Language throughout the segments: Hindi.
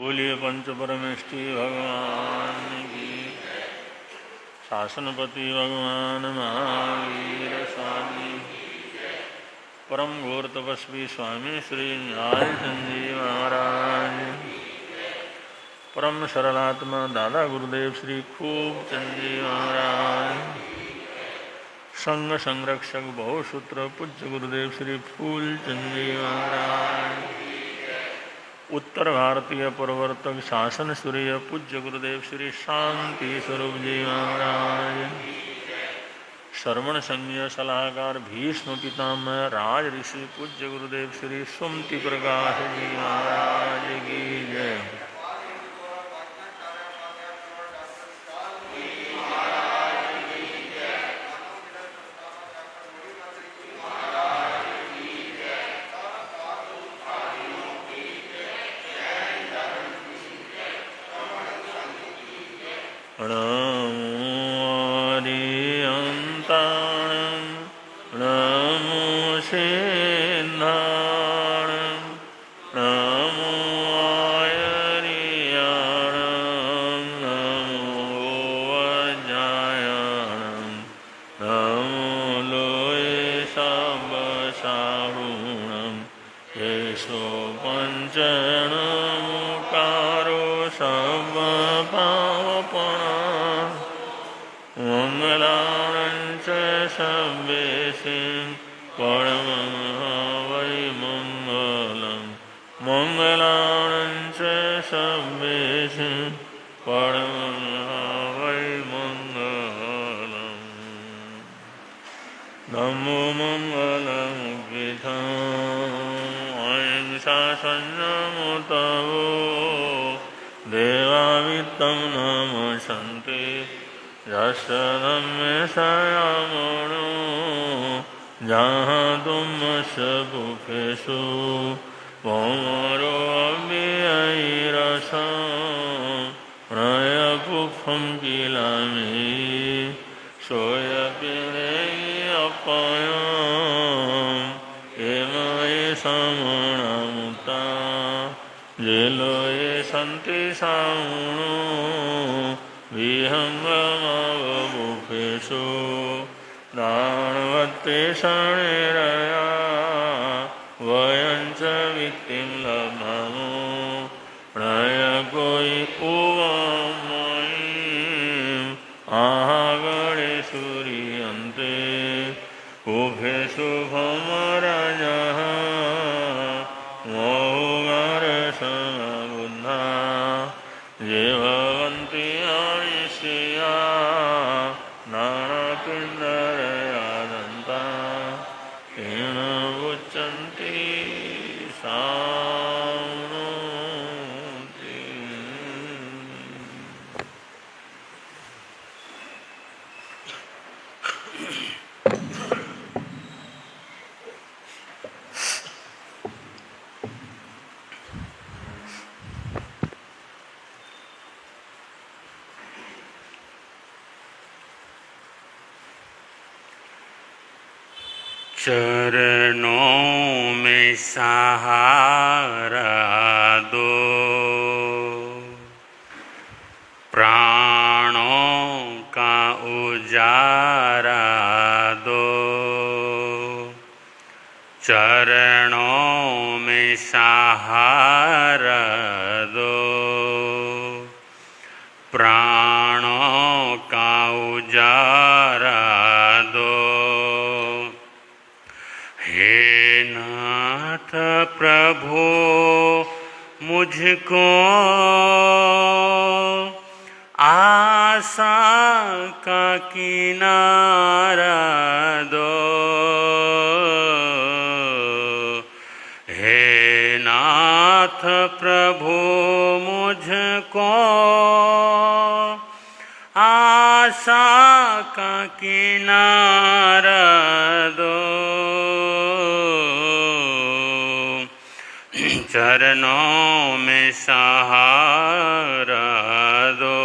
बोलिए पंच परमेष्टि भगवान की। शासनपति भगवान महावीर स्वामी परम घोर तपस्वी स्वामी श्री न्याय संजीव महाराज, परम सरलात्मा दादा गुरुदेव श्री खूब चंदी महाराज, संघ संरक्षक बहुसूत्र पूज्य गुरुदेव श्री फूल चंदी महाराज, उत्तर भारतीय प्रवर्तक शासन सूर्य पूज्य गुरुदेव श्री शांति स्वरूप जी महाराज, श्रवण संज्ञ सलाहकार भीष्म पितामह राज ऋषि पूज्य गुरुदेव श्री सुमति प्रकाश जी महाराज की जय। चरणों में सहारा दो, प्राणों का उजारा दो। चरणों में सहारा दो, प्राणों का उजारा दो। हे नाथ प्रभु मुझको आशा का किनारा दो। हे नाथ प्रभु मुझको आशा का किनारा दो। चरणों में सहारा दो।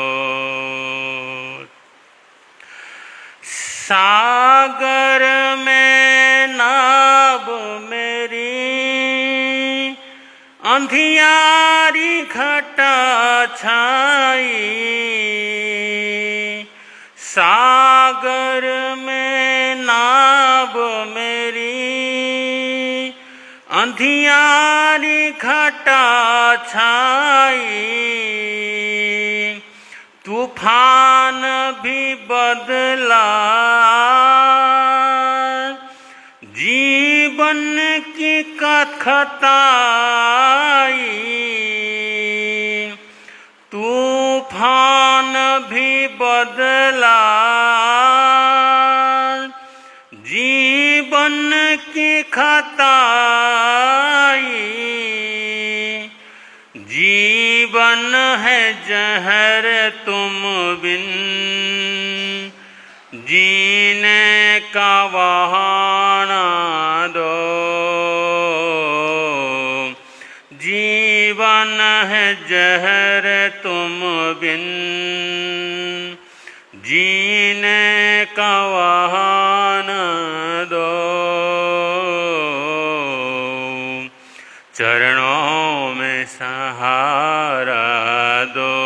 सागर में नाव मेरी अंधियारी घटा छाई, सागर में नाव मेरी अंधियारी घटा छाई, तूफान भी बदला, जीवन की कथताई, तूफान भी बदला, जीवन की खताई, जीवन है जहर तुम बिन जीने का बहाना दो, जीवन है जहर तुम बिन जीने का बहाना दो, चरणों में सहारा दो,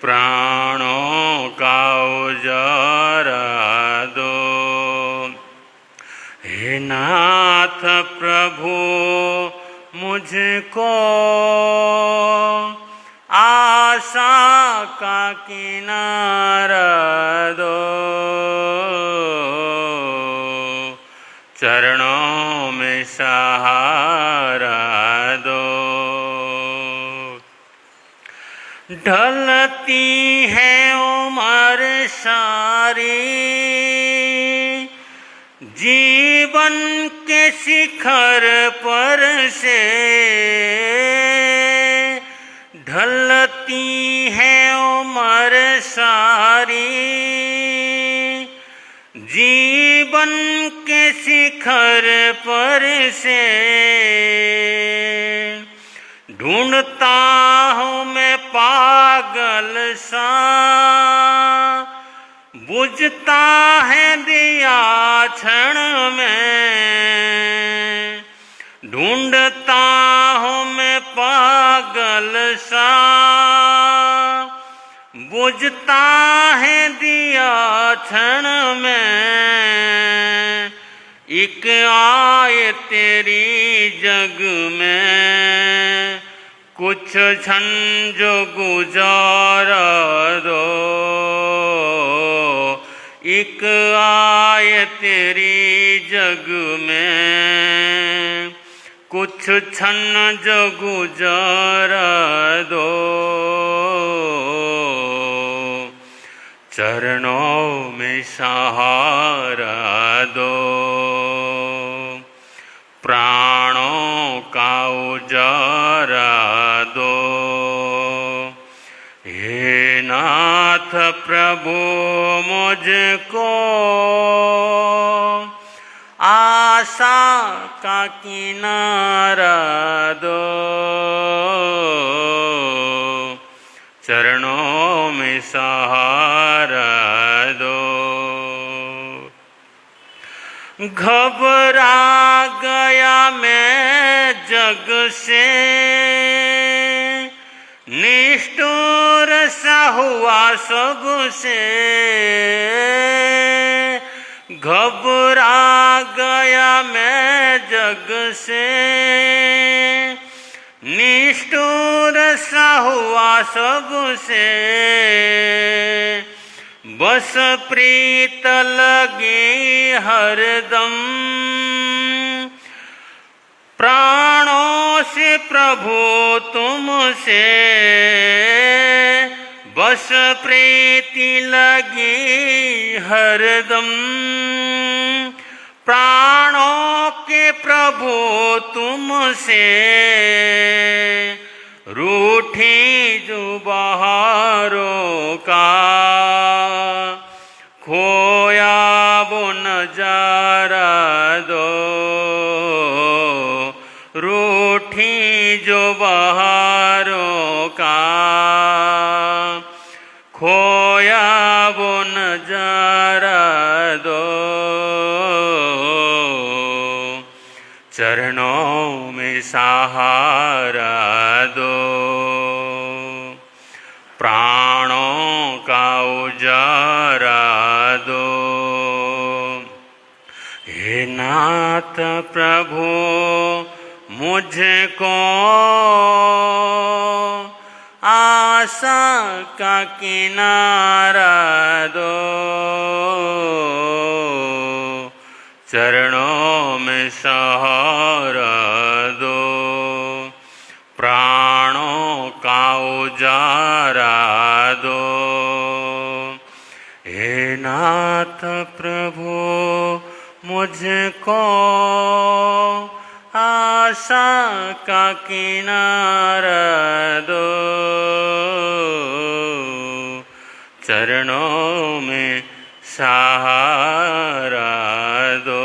प्राणों का उजारा दो, हे नाथ प्रभु मुझको आशा का किनारा दो, चरणों में सहारा दो, ढलती है उम्र सारी, जीवन के शिखर पर से ढलती है उम्र सारी, जीवन के शिखर पर से ढूंढता हूँ मैं पागल सा, बुझता है दिया क्षण में, ढूंढता हूँ मैं पागल सा, बुझता है दिया क्षण में, एक आए तेरी जग में कुछ क्षण जो गुजारा दो, एक आए तेरी जग में कुछ क्षण जो गुजारा दो, चरणों में सहारा दो, प्राणों का उजारा दो, हे नाथ प्रभु मुझको आशा का किनारा दो, चरणों में सहारा दो, घबरा गया मैं जग से, निष्ठुर सा हुआ सबसे, घबरा गया मैं जग से, निष्ठुर सा हुआ सबसे, बस प्रीत लगी हरदम प्राणों से प्रभु तुमसे, बस प्रीति लगी हरदम प्राणों के प्रभु तुमसे, रूठी जो बहारों का खोया वो नजारा दो, रूठी जो बहारों का खोया वो नजारा दो, चरणों में सहारा दो, प्राणों का उजारा दो। हे नाथ प्रभु मुझको आशा का किनारा दो, चरणों में सहारा दो, प्राणों का उजारा दो। हे नाथ प्रभु मुझको आशा का किनारा दो, चरणों में सहारा दो।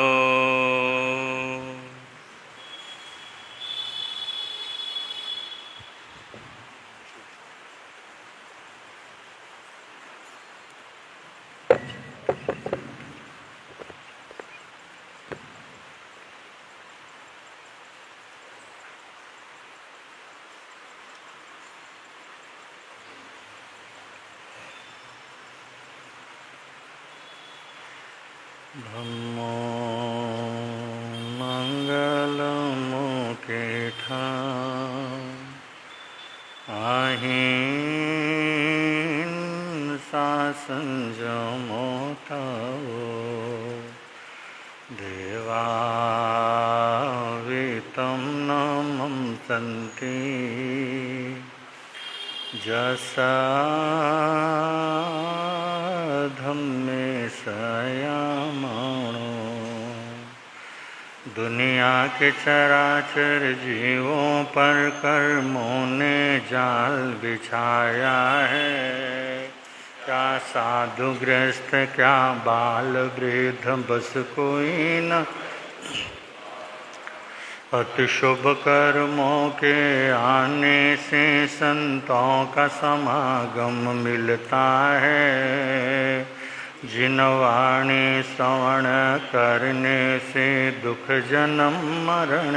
धम्मो मंगलमुकेठा अहिंसा संयमो तवो देवावितं नमं सन्ति जसा धम्मे सयामाणो। दुनिया के चराचर जीवों पर कर्मों ने जाल बिछाया है। क्या साधु गृहस्थ क्या बाल वृद्ध बस कोई न अति शुभ कर्मों के आने से संतों का समागम मिलता है। जिन वाणी श्रवण करने से दुख जन्म मरण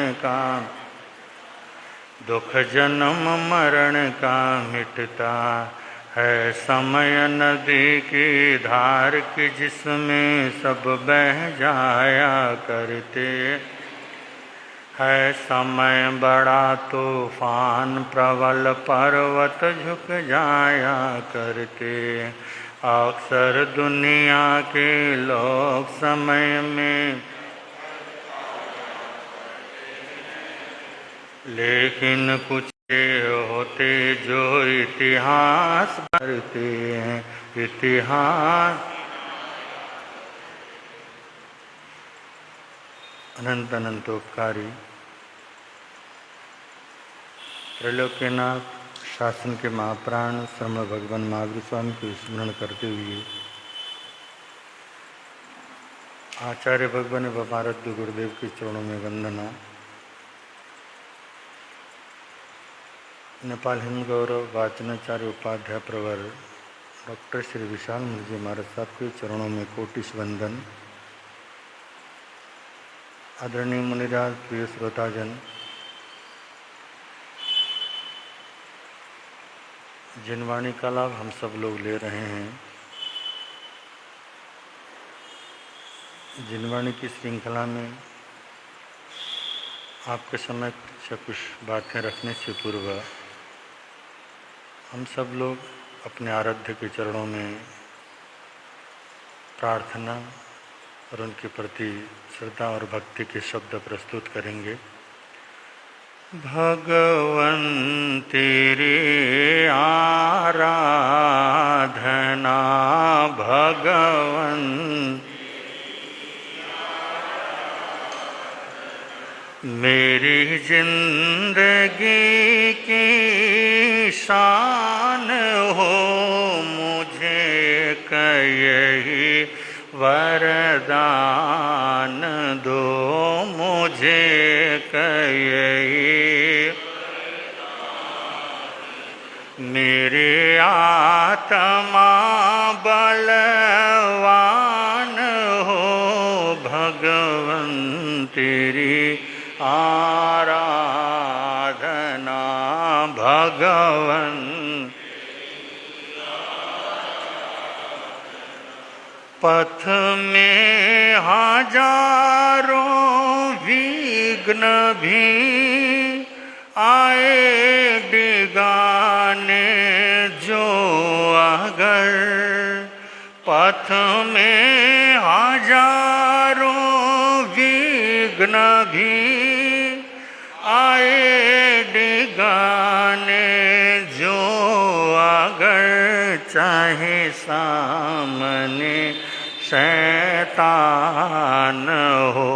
का मिटता है। समय नदी की धार की जिसमें सब बह जाया करते है। समय बड़ा तूफान प्रबल पर्वत झुक जाया करते। अक्सर दुनिया के लोग समय में लेकिन कुछ होते जो इतिहास भरते हैं। इतिहास अनंत अनंतोपकारी त्रैलोक्यनाथ शासन के महाप्राण श्रमण भगवान महावीर स्वामी को स्मरण करते हुए आचार्य भगवान बपारद्य गुरुदेव के चरणों में वंदना। नेपाल हिंद गौरव वाचनाचार्य उपाध्याय प्रवर डॉक्टर श्री विशाल मुर्जी महाराज साहब के चरणों में कोटिश वंदन। आदरणीय मुनिराज, प्रिय श्रोताजन, जिन वाणी का लाभ हम सब लोग ले रहे हैं, जिन वाणी की श्रृंखला में आपके समय से कुछ बातें रखने से पूर्व हम सब लोग अपने आराध्य के चरणों में प्रार्थना और उनके प्रति श्रद्धा और भक्ति के शब्द प्रस्तुत करेंगे। भगवन तेरे आराधना, भगवन मेरी जिंदगी की शान हो। मुझे यही वरदान दो, मुझे यही मेरे आत्मा बलवान हो। भगवन तेरी आराधना, भगवन पथ में हजारों विघ्न भी आए डिगाने जो अगर पथ में हजारों विघ्न भी आए डिगाने जो अगर चाहे सामने शैतान हो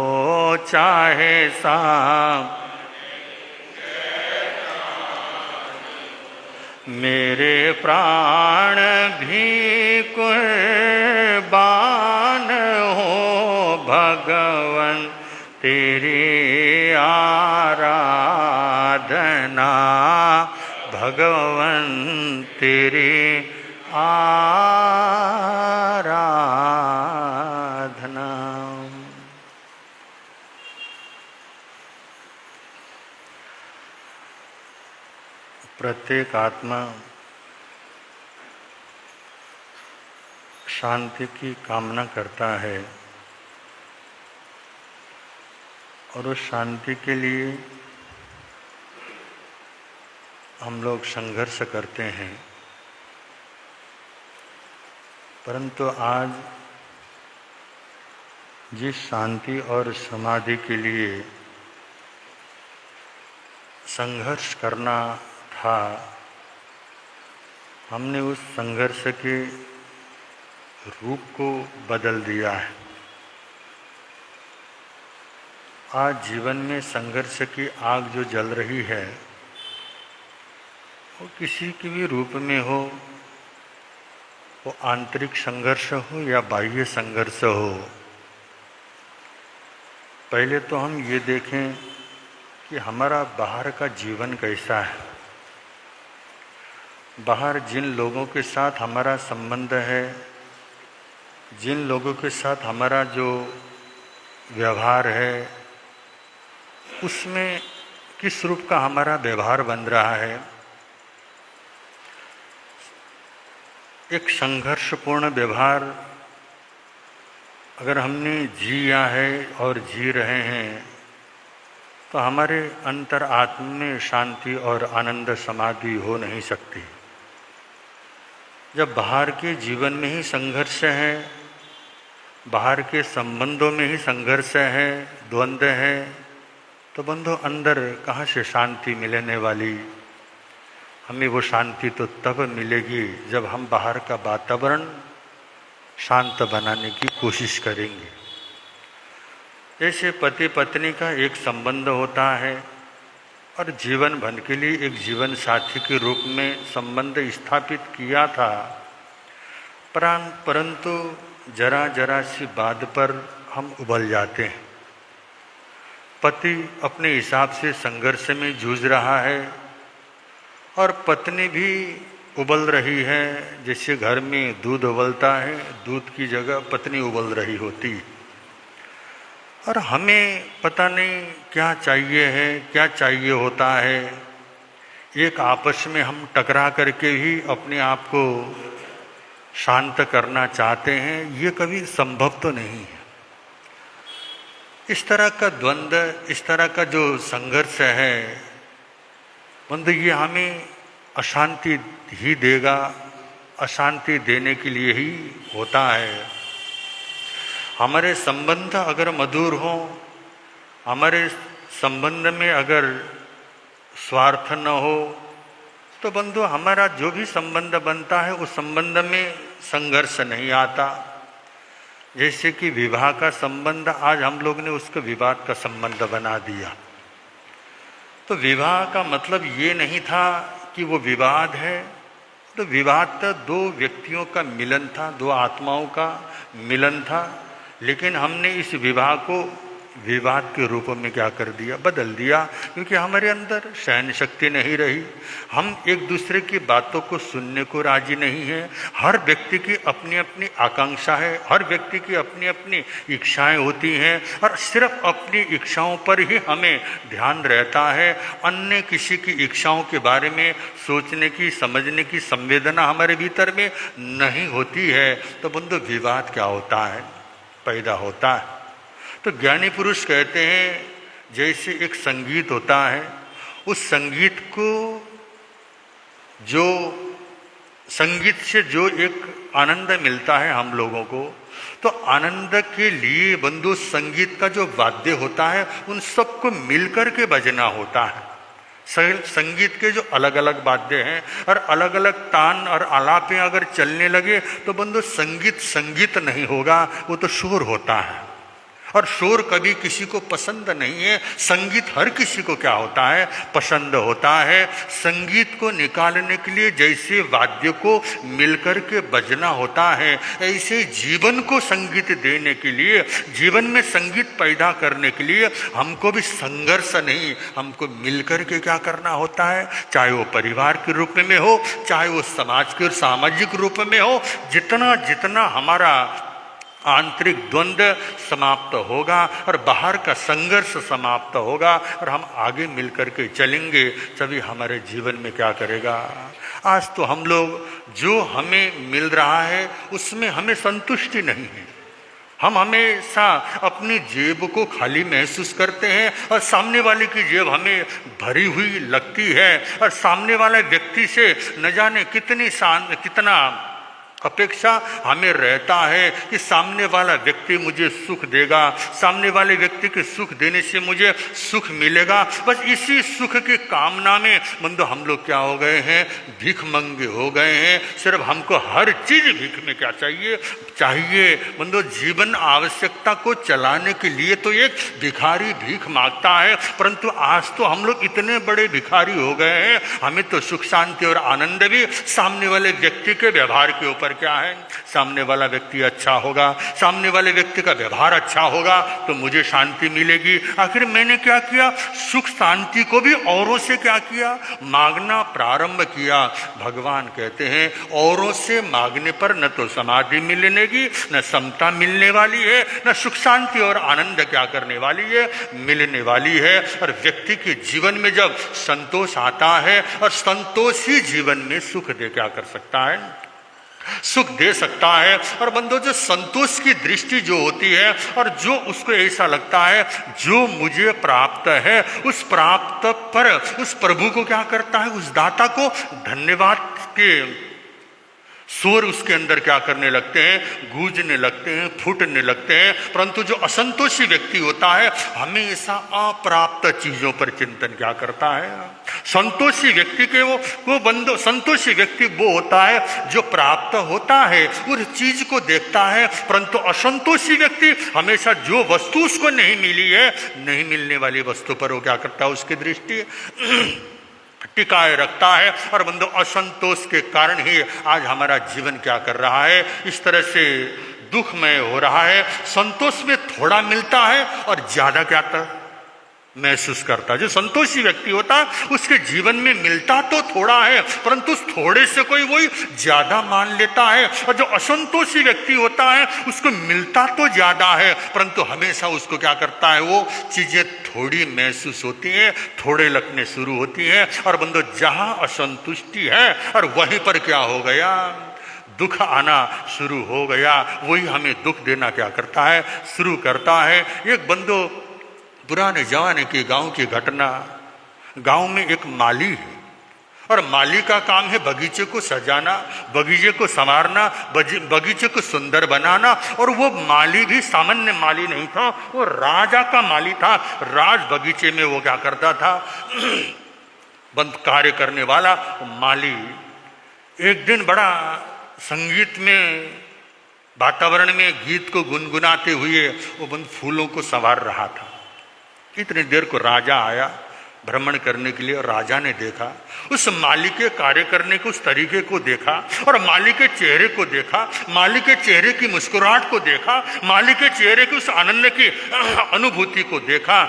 चाहे मेरे प्राण भी कुर्बान हो भगवन तेरी आराधना भगवन तेरी आराधना। प्रत्येक आत्मा शांति की कामना करता है और उस शांति के लिए हम लोग संघर्ष करते हैं। परंतु आज जिस शांति और समाधि के लिए संघर्ष करना था, हमने उस संघर्ष के रूप को बदल दिया है। आज जीवन में संघर्ष की आग जो जल रही है वो किसी के भी रूप में हो, वो आंतरिक संघर्ष हो या बाह्य संघर्ष हो। पहले तो हम ये देखें कि हमारा बाहर का जीवन कैसा है। बाहर जिन लोगों के साथ हमारा संबंध है, जिन लोगों के साथ हमारा जो व्यवहार है, उसमें किस रूप का हमारा व्यवहार बन रहा है। एक संघर्षपूर्ण व्यवहार अगर हमने जिया है और जी रहे हैं तो हमारे अंतर आत्मा में शांति और आनंद समाधि हो नहीं सकती। जब बाहर के जीवन में ही संघर्ष है, बाहर के संबंधों में ही संघर्ष है, द्वंद्व है, तो बंधु अंदर कहाँ से शांति मिलने वाली। हमें वो शांति तो तब मिलेगी जब हम बाहर का वातावरण शांत बनाने की कोशिश करेंगे। जैसे पति पत्नी का एक संबंध होता है और जीवन भर के लिए एक जीवन साथी के रूप में संबंध स्थापित किया था, परंतु जरा जरा सी बात पर हम उबल जाते हैं। पति अपने हिसाब से संघर्ष में जूझ रहा है और पत्नी भी उबल रही है। जैसे घर में दूध उबलता है, दूध की जगह पत्नी उबल रही होती। और हमें पता नहीं क्या चाहिए है, क्या चाहिए होता है। एक आपस में हम टकरा करके भी अपने आप को शांत करना चाहते हैं, ये कभी संभव तो नहीं है। इस तरह का द्वंद्व, इस तरह का जो संघर्ष है बंधु, ये हमें अशांति ही देगा, अशांति देने के लिए ही होता है। हमारे संबंध अगर मधुर हो, हमारे संबंध में अगर स्वार्थ न हो, तो बंधु हमारा जो भी संबंध बनता है उस संबंध में संघर्ष नहीं आता। जैसे कि विवाह का संबंध, आज हम लोग ने उसको विवाद का संबंध बना दिया। तो विवाह का मतलब ये नहीं था कि वो विवाद है। तो विवाद तो दो व्यक्तियों का मिलन था, दो आत्माओं का मिलन था। लेकिन हमने इस विवाह को विवाद के रूप में क्या कर दिया, बदल दिया, क्योंकि हमारे अंदर सहन शक्ति नहीं रही। हम एक दूसरे की बातों को सुनने को राजी नहीं है। हर व्यक्ति की अपनी अपनी आकांक्षा है, हर व्यक्ति की अपनी अपनी इच्छाएं होती हैं और सिर्फ अपनी इच्छाओं पर ही हमें ध्यान रहता है। अन्य किसी की इच्छाओं के बारे में सोचने की, समझने की संवेदना हमारे भीतर में नहीं होती है। तो बंधु, विवाद क्या होता है, पैदा होता है। तो ज्ञानी पुरुष कहते हैं जैसे एक संगीत होता है, उस संगीत को जो संगीत से जो एक आनंद मिलता है हम लोगों को, तो आनंद के लिए बंधु संगीत का जो वाद्य होता है उन सबको मिलकर के बजना होता है। संगीत के जो अलग अलग वाद्य हैं और अलग अलग तान और आलापें अगर चलने लगे तो बंधु संगीत संगीत नहीं होगा, वो तो शोर होता है। और शोर कभी किसी को पसंद नहीं है। संगीत हर किसी को क्या होता है, पसंद होता है। संगीत को निकालने के लिए जैसे वाद्य को मिलकर के बजना होता है, ऐसे जीवन को संगीत देने के लिए, जीवन में संगीत पैदा करने के लिए हमको भी संघर्ष नहीं, हमको मिलकर के क्या करना होता है। चाहे वो परिवार के रूप में हो, चाहे वो समाज के सामाजिक रूप में हो, जितना जितना हमारा आंतरिक द्वंद्व समाप्त होगा और बाहर का संघर्ष समाप्त होगा और हम आगे मिलकर के चलेंगे, तभी हमारे जीवन में क्या करेगा। आज तो हम लोग जो हमें मिल रहा है उसमें हमें संतुष्टि नहीं है। हम हमेशा अपनी जेब को खाली महसूस करते हैं और सामने वाले की जेब हमें भरी हुई लगती है और सामने वाले व्यक्ति से न जाने कितना अपेक्षा हमें रहता है कि सामने वाला व्यक्ति मुझे सुख देगा, सामने वाले व्यक्ति के सुख देने से मुझे सुख मिलेगा। बस इसी सुख की कामना में बंधु हम लोग क्या हो गए हैं, भीख मंगे हो गए हैं। सिर्फ हमको हर चीज भीख में क्या चाहिए बंधु, जीवन आवश्यकता को चलाने के लिए तो एक भिखारी भीख मांगता है, परंतु आज तो हम लोग इतने बड़े भिखारी हो गए हैं, हमें तो सुख शांति और आनंद भी सामने वाले व्यक्ति के व्यवहार के ऊपर क्या है। सामने वाला व्यक्ति अच्छा होगा, सामने वाले व्यक्ति का व्यवहार अच्छा होगा तो मुझे शांति मिलेगी। आखिर मैंने क्या किया, सुख शांति को भी औरों से क्या किया, मांगना प्रारंभ किया। भगवान कहते हैं औरों से मांगने पर न तो समाधि मिलनेगी, न समता मिलने वाली है, न सुख शांति और आनंद क्या करने वाली है, मिलने वाली है। और व्यक्ति के जीवन में जब संतोष आता है, और संतोष ही जीवन में सुख दे क्या कर सकता है, सुख दे सकता है। और बंधु, जो संतोष की दृष्टि जो होती है और जो उसको ऐसा लगता है जो मुझे प्राप्त है, उस प्राप्त पर उस प्रभु को क्या करता है, उस दाता को धन्यवाद के स्वर उसके अंदर क्या करने लगते हैं, गूंजने लगते हैं, फूटने लगते हैं। परंतु जो असंतोषी व्यक्ति होता है हमेशा अप्राप्त चीजों पर चिंतन क्या करता है। संतोषी व्यक्ति के वो बंधु, संतोषी व्यक्ति वो होता है जो प्राप्त होता है उस चीज को देखता है, परंतु असंतोषी व्यक्ति हमेशा जो वस्तु उसको नहीं मिली है, नहीं मिलने वाली वस्तु पर वो क्या करता है, उसकी दृष्टि टिकाए रखता है। और बंधु, असंतोष के कारण ही आज हमारा जीवन क्या कर रहा है, इस तरह से दुखमय हो रहा है। संतोष में थोड़ा मिलता है और ज्यादा क्या महसूस करता है। जो संतोषी व्यक्ति होता है उसके जीवन में मिलता तो थोड़ा है, परंतु थोड़े से कोई वही ज्यादा मान लेता है। और जो असंतोषी व्यक्ति होता है उसको मिलता तो ज्यादा है, परंतु हमेशा उसको क्या करता है, वो चीजें थोड़ी महसूस होती हैं, थोड़े लगने शुरू होती हैं। और बंधु, जहां असंतुष्टि है और वहीं पर क्या हो गया, दुख आना शुरू हो गया। वही हमें दुख देना क्या करता है, शुरू करता है। एक बंधु, पुराने जमाने के गांव की घटना। गांव में एक माली है और माली का काम है बगीचे को सजाना, बगीचे को संवारना, बगीचे को सुंदर बनाना। और वो माली भी सामान्य माली नहीं था, वो राजा का माली था। राज बगीचे में वो क्या करता था, बंद कार्य करने वाला माली। एक दिन बड़ा संगीत में, वातावरण में गीत को गुनगुनाते हुए वो बंद फूलों को संवार रहा था। इतनी देर को राजा आया। भ्रमण करने के लिए, और राजा ने देखा उस माली के कार्य करने के उस तरीके को देखा, और माली के चेहरे को देखा, माली के चेहरे की मुस्कुराहट को देखा, माली के चेहरे की उस आनंद की अनुभूति को देखा।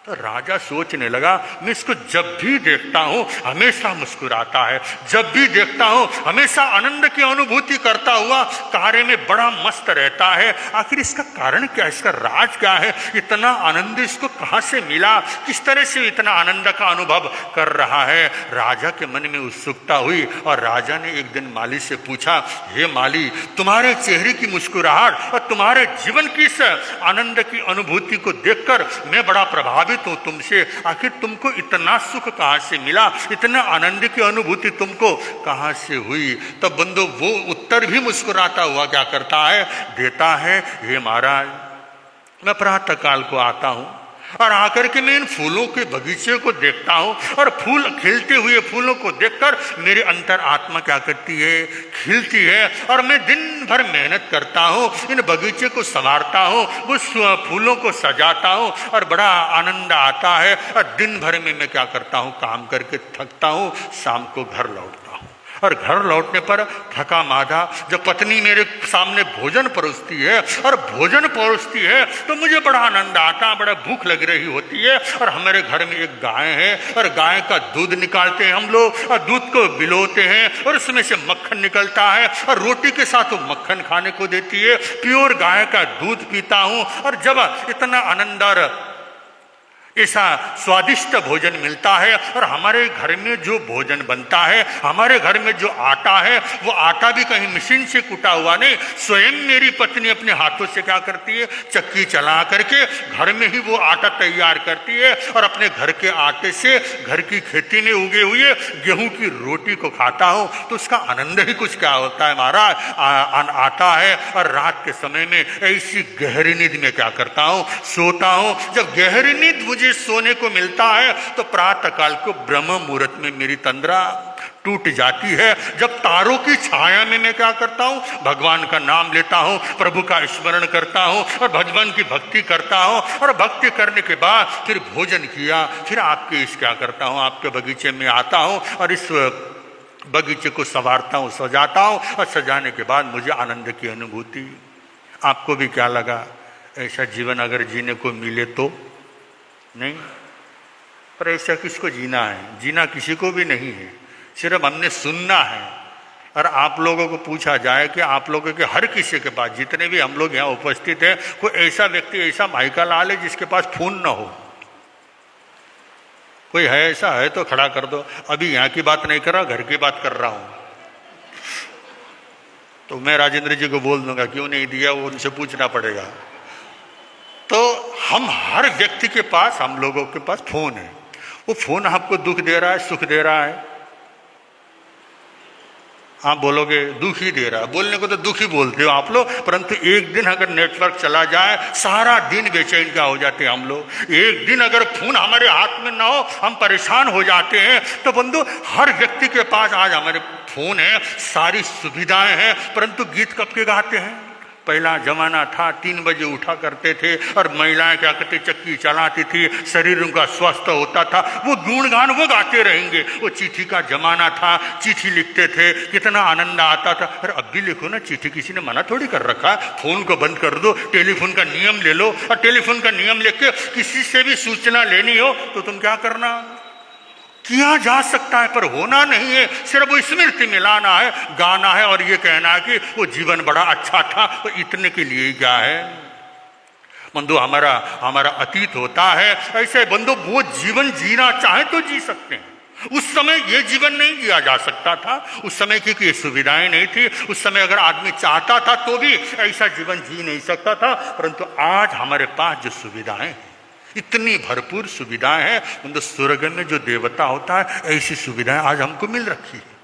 तो राजा सोचने लगा, मैं इसको जब भी देखता हूं हमेशा मुस्कुराता है, जब भी देखता हूं हमेशा आनंद की अनुभूति करता हुआ कार्य में बड़ा मस्त रहता है। आखिर इसका कारण क्या है, इसका राज क्या है, इतना आनंद इसको कहां से मिला, किस तरह से इतना आनंद का अनुभव कर रहा है। राजा के मन में उत्सुकता हुई और राजा ने एक दिन माली से पूछा, हे माली, तुम्हारे चेहरे की मुस्कुराहट और तुम्हारे जीवन की इस आनंद की अनुभूति को देखकर मैं बड़ा प्रभावित हूं तुमसे। आखिर तुमको इतना सुख कहां से मिला, इतना आनंद की अनुभूति तुमको कहां से हुई। तब बंधु वो उत्तर भी मुस्कुराता हुआ क्या करता है, देता है, हे महाराज, मैं प्रातः काल को आता हूं और आकर के मैं इन फूलों के बगीचे को देखता हूं, और फूल खिलते हुए फूलों को देखकर मेरे अंतर आत्मा क्या करती है, खिलती है, और मैं दिन भर मेहनत करता हूं, इन बगीचे को संवारता हूं, उस फूलों को सजाता हूं, और बड़ा आनंद आता है। और दिन भर में मैं क्या करता हूं, काम करके थकता हूं, शाम को घर लौटता हूं, और घर लौटने पर थका मादा जब पत्नी मेरे सामने भोजन परोसती है और भोजन परोसती है तो मुझे बड़ा आनंद आता, बड़ा भूख लग रही होती है। और हमारे घर में एक गाय है और गाय का दूध निकालते हैं हम लोग, और दूध को बिलोते हैं और उसमें से मक्खन निकलता है, और रोटी के साथ वो मक्खन खाने को देती है। प्योर गाय का दूध पीता हूँ, और जब इतना आनंद और ऐसा स्वादिष्ट भोजन मिलता है, और हमारे घर में जो भोजन बनता है, हमारे घर में जो आटा है, वो आटा भी कहीं मशीन से कुटा हुआ नहीं, स्वयं मेरी पत्नी अपने हाथों से क्या करती है, चक्की चला करके घर में ही वो आटा तैयार करती है, और अपने घर के आटे से घर की खेती में उगे हुए गेहूं की रोटी को खाता हूं तो उसका आनंद ही कुछ क्या होता है महाराज, आता है। और रात के समय में ऐसी गहरी नींद में क्या करता हूं, सोता हूं। जब गहरी नींद मुझे सोने को मिलता है तो प्रातः काल को ब्रह्म मुहूर्त में मेरी तंद्रा टूट जाती है। जब तारों की छाया में मैं क्या करता हूं, भगवान का नाम लेता हूं, प्रभु का स्मरण करता हूं, और भगवान की भक्ति करता हूं, और भक्ति करने के बाद फिर भोजन किया, फिर आपके इस क्या करता हूं, आपके बगीचे में आता हूं और इस बगीचे को संवारता हूं, सजाता हूं, और सजाने के बाद मुझे आनंद की अनुभूति। आपको भी क्या लगा, ऐसा जीवन अगर जीने को मिले तो? नहीं, पर ऐसा किसको जीना है, जीना किसी को भी नहीं है, सिर्फ हमने सुनना है। और आप लोगों को पूछा जाए कि आप लोगों के हर किसी के पास, जितने भी हम लोग यहाँ उपस्थित हैं, कोई ऐसा व्यक्ति, ऐसा माइका लाल है जिसके पास फोन ना हो? कोई है ऐसा? है तो खड़ा कर दो। अभी यहाँ की बात नहीं कर रहा, घर की बात कर रहा हूँ। तो मैं राजेंद्र जी को बोल दूंगा, क्यों नहीं दिया, वो उनसे पूछना पड़ेगा। तो हम हर व्यक्ति के पास, हम लोगों के पास फोन है। वो फोन आपको दुख दे रहा है, सुख दे रहा है? आप बोलोगे दुख ही दे रहा है, बोलने को तो दुख ही बोलते हो आप लोग, परंतु एक दिन अगर नेटवर्क चला जाए सारा दिन बेचैन क्या हो जाते हैं हम लोग। एक दिन अगर फोन हमारे हाथ में ना हो हम परेशान हो जाते हैं। तो बंधु, हर व्यक्ति के पास आज हमारे फोन है, सारी सुविधाएं हैं, परंतु गीत कब के गाते हैं? पहला जमाना था 3 बजे उठा करते थे और महिलाएं क्या करती, चक्की चलाती थी, शरीर उनका स्वस्थ होता था, वो गुणगान वो गाते रहेंगे। वो चिट्ठी का जमाना था, चिट्ठी लिखते थे, कितना आनंद आता था। अरे अब भी लिखो ना चिट्ठी, किसी ने मना थोड़ी कर रखा। फोन को बंद कर दो, टेलीफोन का नियम ले लो, और टेलीफोन का नियम लेके किसी से भी सूचना लेनी हो तो तुम क्या करना, किया जा सकता है, पर होना नहीं है। सिर्फ वो स्मृति में लाना है, गाना है, और ये कहना है कि वो जीवन बड़ा अच्छा था, तो इतने के लिए क्या है बंधु, हमारा अतीत होता है। ऐसे बंधु, वो जीवन जीना चाहे तो जी सकते हैं। उस समय ये जीवन नहीं जिया जा सकता था, उस समय क्योंकि ये सुविधाएं नहीं थी। उस समय अगर आदमी चाहता था तो भी ऐसा जीवन जी नहीं सकता था, परंतु आज हमारे पास जो सुविधाएं, इतनी भरपूर सुविधाएं हैं, तो स्वर्ग में जो देवता होता है ऐसी सुविधाएं आज हमको मिल रखी है।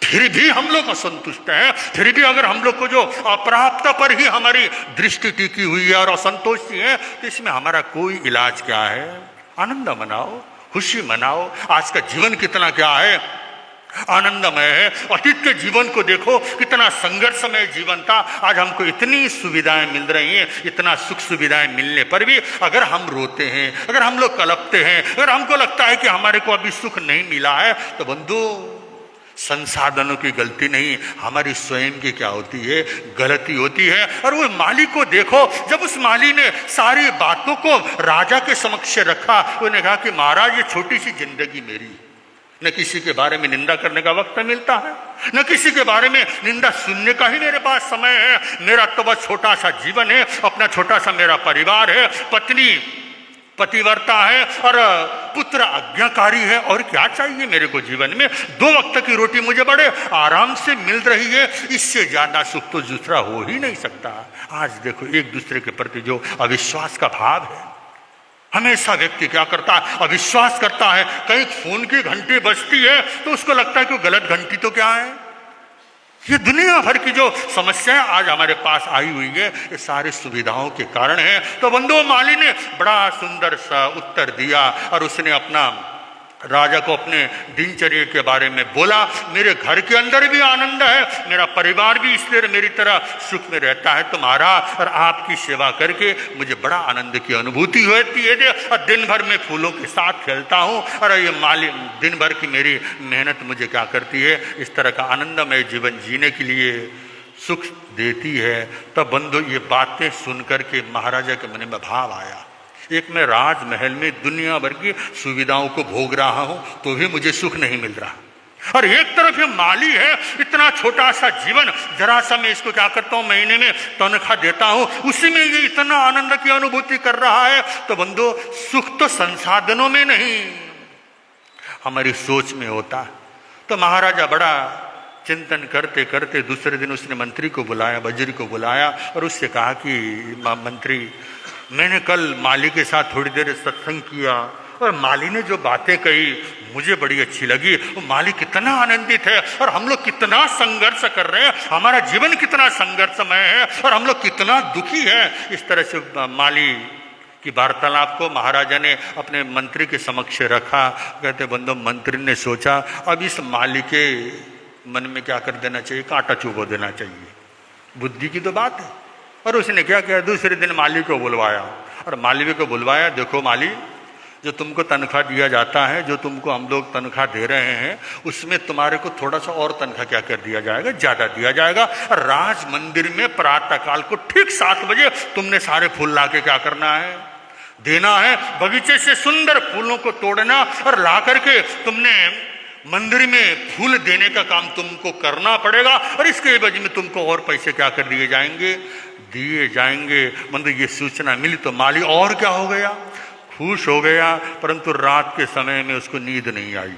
फिर भी हम लोग असंतुष्ट हैं, फिर भी अगर हम लोग को जो अप्राप्त पर ही हमारी दृष्टि टिकी हुई है और असंतोषी है, तो इसमें हमारा कोई इलाज क्या है? आनंद मनाओ, खुशी मनाओ। आज का जीवन कितना क्या है, आनंदमय है। अतीत के जीवन को देखो, कितना संघर्षमय जीवन था। आज हमको इतनी सुविधाएं मिल रही हैं, इतना सुख सुविधाएं मिलने पर भी अगर हम रोते हैं, अगर हम लोग कलपते हैं, अगर हमको लगता है कि हमारे को अभी सुख नहीं मिला है, तो बंधु संसाधनों की गलती नहीं, हमारी स्वयं की क्या होती है, गलती होती है। और वो माली को देखो, जब उस माली ने सारी बातों को राजा के समक्ष रखा, उन्होंने कहा कि महाराज, ये छोटी सी जिंदगी मेरी, न किसी के बारे में निंदा करने का वक्त मिलता है, न किसी के बारे में निंदा सुनने का ही मेरे पास समय है। मेरा तो बस छोटा सा जीवन है, अपना छोटा सा मेरा परिवार है, पत्नी पतिव्रता है और पुत्र आज्ञाकारी है, और क्या चाहिए मेरे को जीवन में। 2 वक्त की रोटी मुझे बड़े आराम से मिल रही है, इससे ज्यादा सुख तो दूसरा हो ही नहीं सकता। आज देखो, एक दूसरे के प्रति जो अविश्वास का भाव है, हमेशा व्यक्ति क्या करता है, अविश्वास करता है। कहीं फोन की घंटी बजती है तो उसको लगता है कि गलत घंटी तो क्या है। ये दुनिया भर की जो समस्याएं आज हमारे पास आई हुई है, ये सारी सुविधाओं के कारण है। तो बंधु, माली ने बड़ा सुंदर सा उत्तर दिया और उसने अपना राजा को अपने दिनचर्या के बारे में बोला। मेरे घर के अंदर भी आनंद है, मेरा परिवार भी इसलिए मेरी तरह सुख में रहता है तुम्हारा, और आपकी सेवा करके मुझे बड़ा आनंद की अनुभूति होती है। और दिन भर मैं फूलों के साथ खेलता हूँ, और ये माली दिन भर की मेरी मेहनत मुझे क्या करती है, इस तरह का आनंदमय जीवन जीने के लिए सुख देती है। तब बंधु, ये बातें सुन करके महाराजा के मन में भाव आया, एक मैं राजमहल में दुनिया भर की सुविधाओं को भोग रहा हूं तो भी मुझे सुख नहीं मिल रहा, और एक तरफ ये माली है, इतना छोटा सा जीवन, जरा सा मैं इसको क्या करता हूं, महीने में तनख्वाह देता हूं, उसी में ये इतना आनंद की अनुभूति कर रहा है। तो बंधु, सुख तो संसाधनों में नहीं, हमारी सोच में होता है। तो महाराजा बड़ा चिंतन करते करते दूसरे दिन उसने मंत्री को बुलाया, वजीर को बुलाया, और उससे कहा कि मंत्री, मैंने कल माली के साथ थोड़ी देर सत्संग किया, और माली ने जो बातें कही मुझे बड़ी अच्छी लगी। माली कितना आनंदित है, और हम लोग कितना संघर्ष कर रहे हैं, हमारा जीवन कितना संघर्षमय है, और हम लोग कितना दुखी है। इस तरह से माली की वार्तालाप को महाराजा ने अपने मंत्री के समक्ष रखा। कहते बंधु, मंत्री ने सोचा अब इस माली के मन में क्या कर देना चाहिए, कांटा चुभो देना चाहिए, बुद्धि की तो बात है। और उसने क्या किया, दूसरे दिन माली को बुलवाया, और मालवी को बुलवाया, देखो माली, जो तुमको तनख्वाह दिया जाता है, जो तुमको हम लोग तनख्वाह दे रहे हैं, उसमें तुम्हारे को थोड़ा सा और तनख्वाह क्या कर दिया जाएगा, ज्यादा दिया जाएगा। और राज मंदिर में प्रातः काल को ठीक 7 बजे तुमने सारे फूल ला के क्या करना है, देना है। बगीचे से सुंदर फूलों को तोड़ना और ला करके तुमने मंदिर में फूल देने का काम तुमको करना पड़ेगा, और इसके एवज में तुमको और पैसे क्या कर दिए जाएंगे, दिए जाएंगे। मतलब ये सूचना मिली तो माली और क्या हो गया, खुश हो गया। परंतु रात के समय में उसको नींद नहीं आई,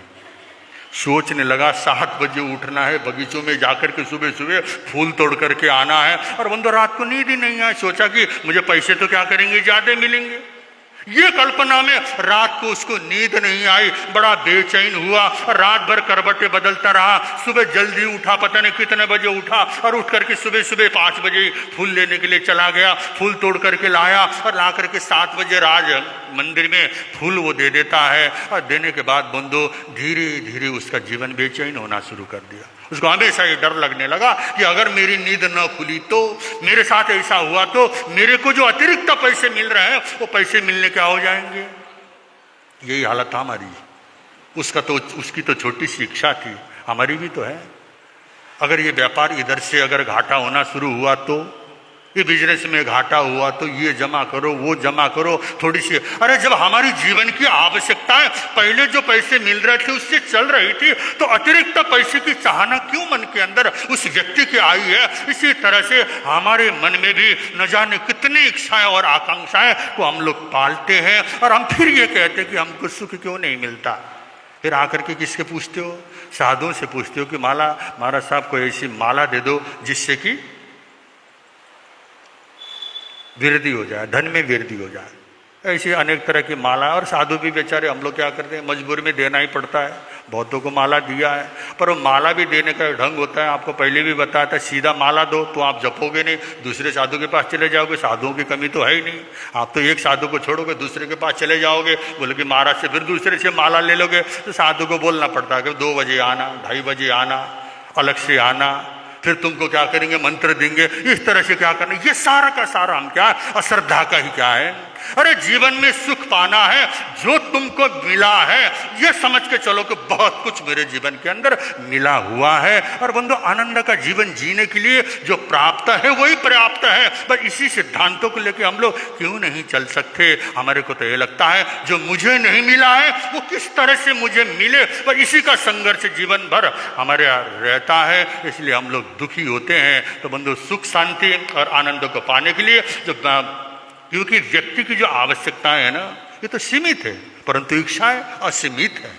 सोचने लगा 7 बजे उठना है, बगीचों में जाकर के सुबह सुबह फूल तोड़ करके आना है। और बंदो रात को नींद ही नहीं आई, सोचा कि मुझे पैसे तो क्या करेंगे, ज्यादा मिलेंगे। ये कल्पना में रात को उसको नींद नहीं आई, बड़ा बेचैन हुआ, रात भर करवटें बदलता रहा। सुबह जल्दी उठा, पता नहीं कितने बजे उठा, और उठ करके सुबह सुबह 5 बजे फूल लेने के लिए चला गया, फूल तोड़ करके लाया, और ला करके 7 बजे राज मंदिर में फूल वो दे देता है। और देने के बाद बंधु धीरे धीरे उसका जीवन बेचैन होना शुरू कर दिया। उसको हमेशा ये डर लगने लगा कि अगर मेरी नींद न खुली तो, मेरे साथ ऐसा हुआ तो मेरे को जो अतिरिक्त पैसे मिल रहे हैं वो पैसे मिलने क्या हो जाएंगे। यही हालत हमारी, उसकी तो छोटी सी इच्छा थी, हमारी भी तो है। अगर ये व्यापार इधर से अगर घाटा होना शुरू हुआ तो, ये बिजनेस में घाटा हुआ तो ये जमा करो, वो जमा करो, थोड़ी सी। अरे जब हमारी जीवन की आवश्यकताएं पहले जो पैसे मिल रहे थे उससे चल रही थी, तो अतिरिक्त पैसे की चाहना क्यों मन के अंदर उस व्यक्ति की आई है। इसी तरह से हमारे मन में भी न जाने कितनी इच्छाएं और आकांक्षाएं को हम लोग पालते हैं, और हम फिर ये कहते हैं कि हमको सुख क्यों नहीं मिलता। फिर आकर के किसके पूछते हो, साधुओं से पूछते हो कि माला, महाराज साहब को ऐसी माला दे दो जिससे कि वृद्धि हो जाए, धन में वृद्धि हो जाए। ऐसी अनेक तरह की माला, और साधु भी बेचारे हम लोग क्या करते हैं, मजबूरी में देना ही पड़ता है। बहुतों को माला दिया है, पर वो माला भी देने का ढंग होता है। आपको पहले भी बताया था, सीधा माला दो तो आप जपोगे नहीं, दूसरे साधु के पास चले जाओगे। साधुओं की कमी तो है ही नहीं, आप तो एक साधु को छोड़ोगे दूसरे के पास चले जाओगे, बोले कि महाराज से फिर दूसरे से माला ले लोगे, तो साधु को बोलना पड़ता है कि 2 बजे आना, 2:30 बजे आना, अलग से आना, फिर तुमको क्या करेंगे, मंत्र देंगे, इस तरह से क्या करना। ये सारा का सारा हम क्या, अश्रद्धा का ही क्या है। अरे जीवन में सुख पाना है, जो तुमको मिला है ये समझ के चलो कि बहुत कुछ मेरे जीवन के अंदर मिला हुआ है। और बंधु, आनंद का जीवन जीने के लिए जो प्राप्त है वही पर्याप्त है। बस इसी सिद्धांतों को लेकर हम लोग क्यों नहीं चल सकते। हमारे को तो ये लगता है जो मुझे नहीं मिला है वो किस तरह से मुझे मिले, बस इसी का संघर्ष जीवन भर हमारे रहता है, इसलिए हम लोग दुखी होते हैं। तो बंधु, सुख शांति और आनंद को पाने के लिए क्योंकि व्यक्ति की जो आवश्यकताएं है ना, ये तो सीमित है, परंतु इच्छाएं असीमित है।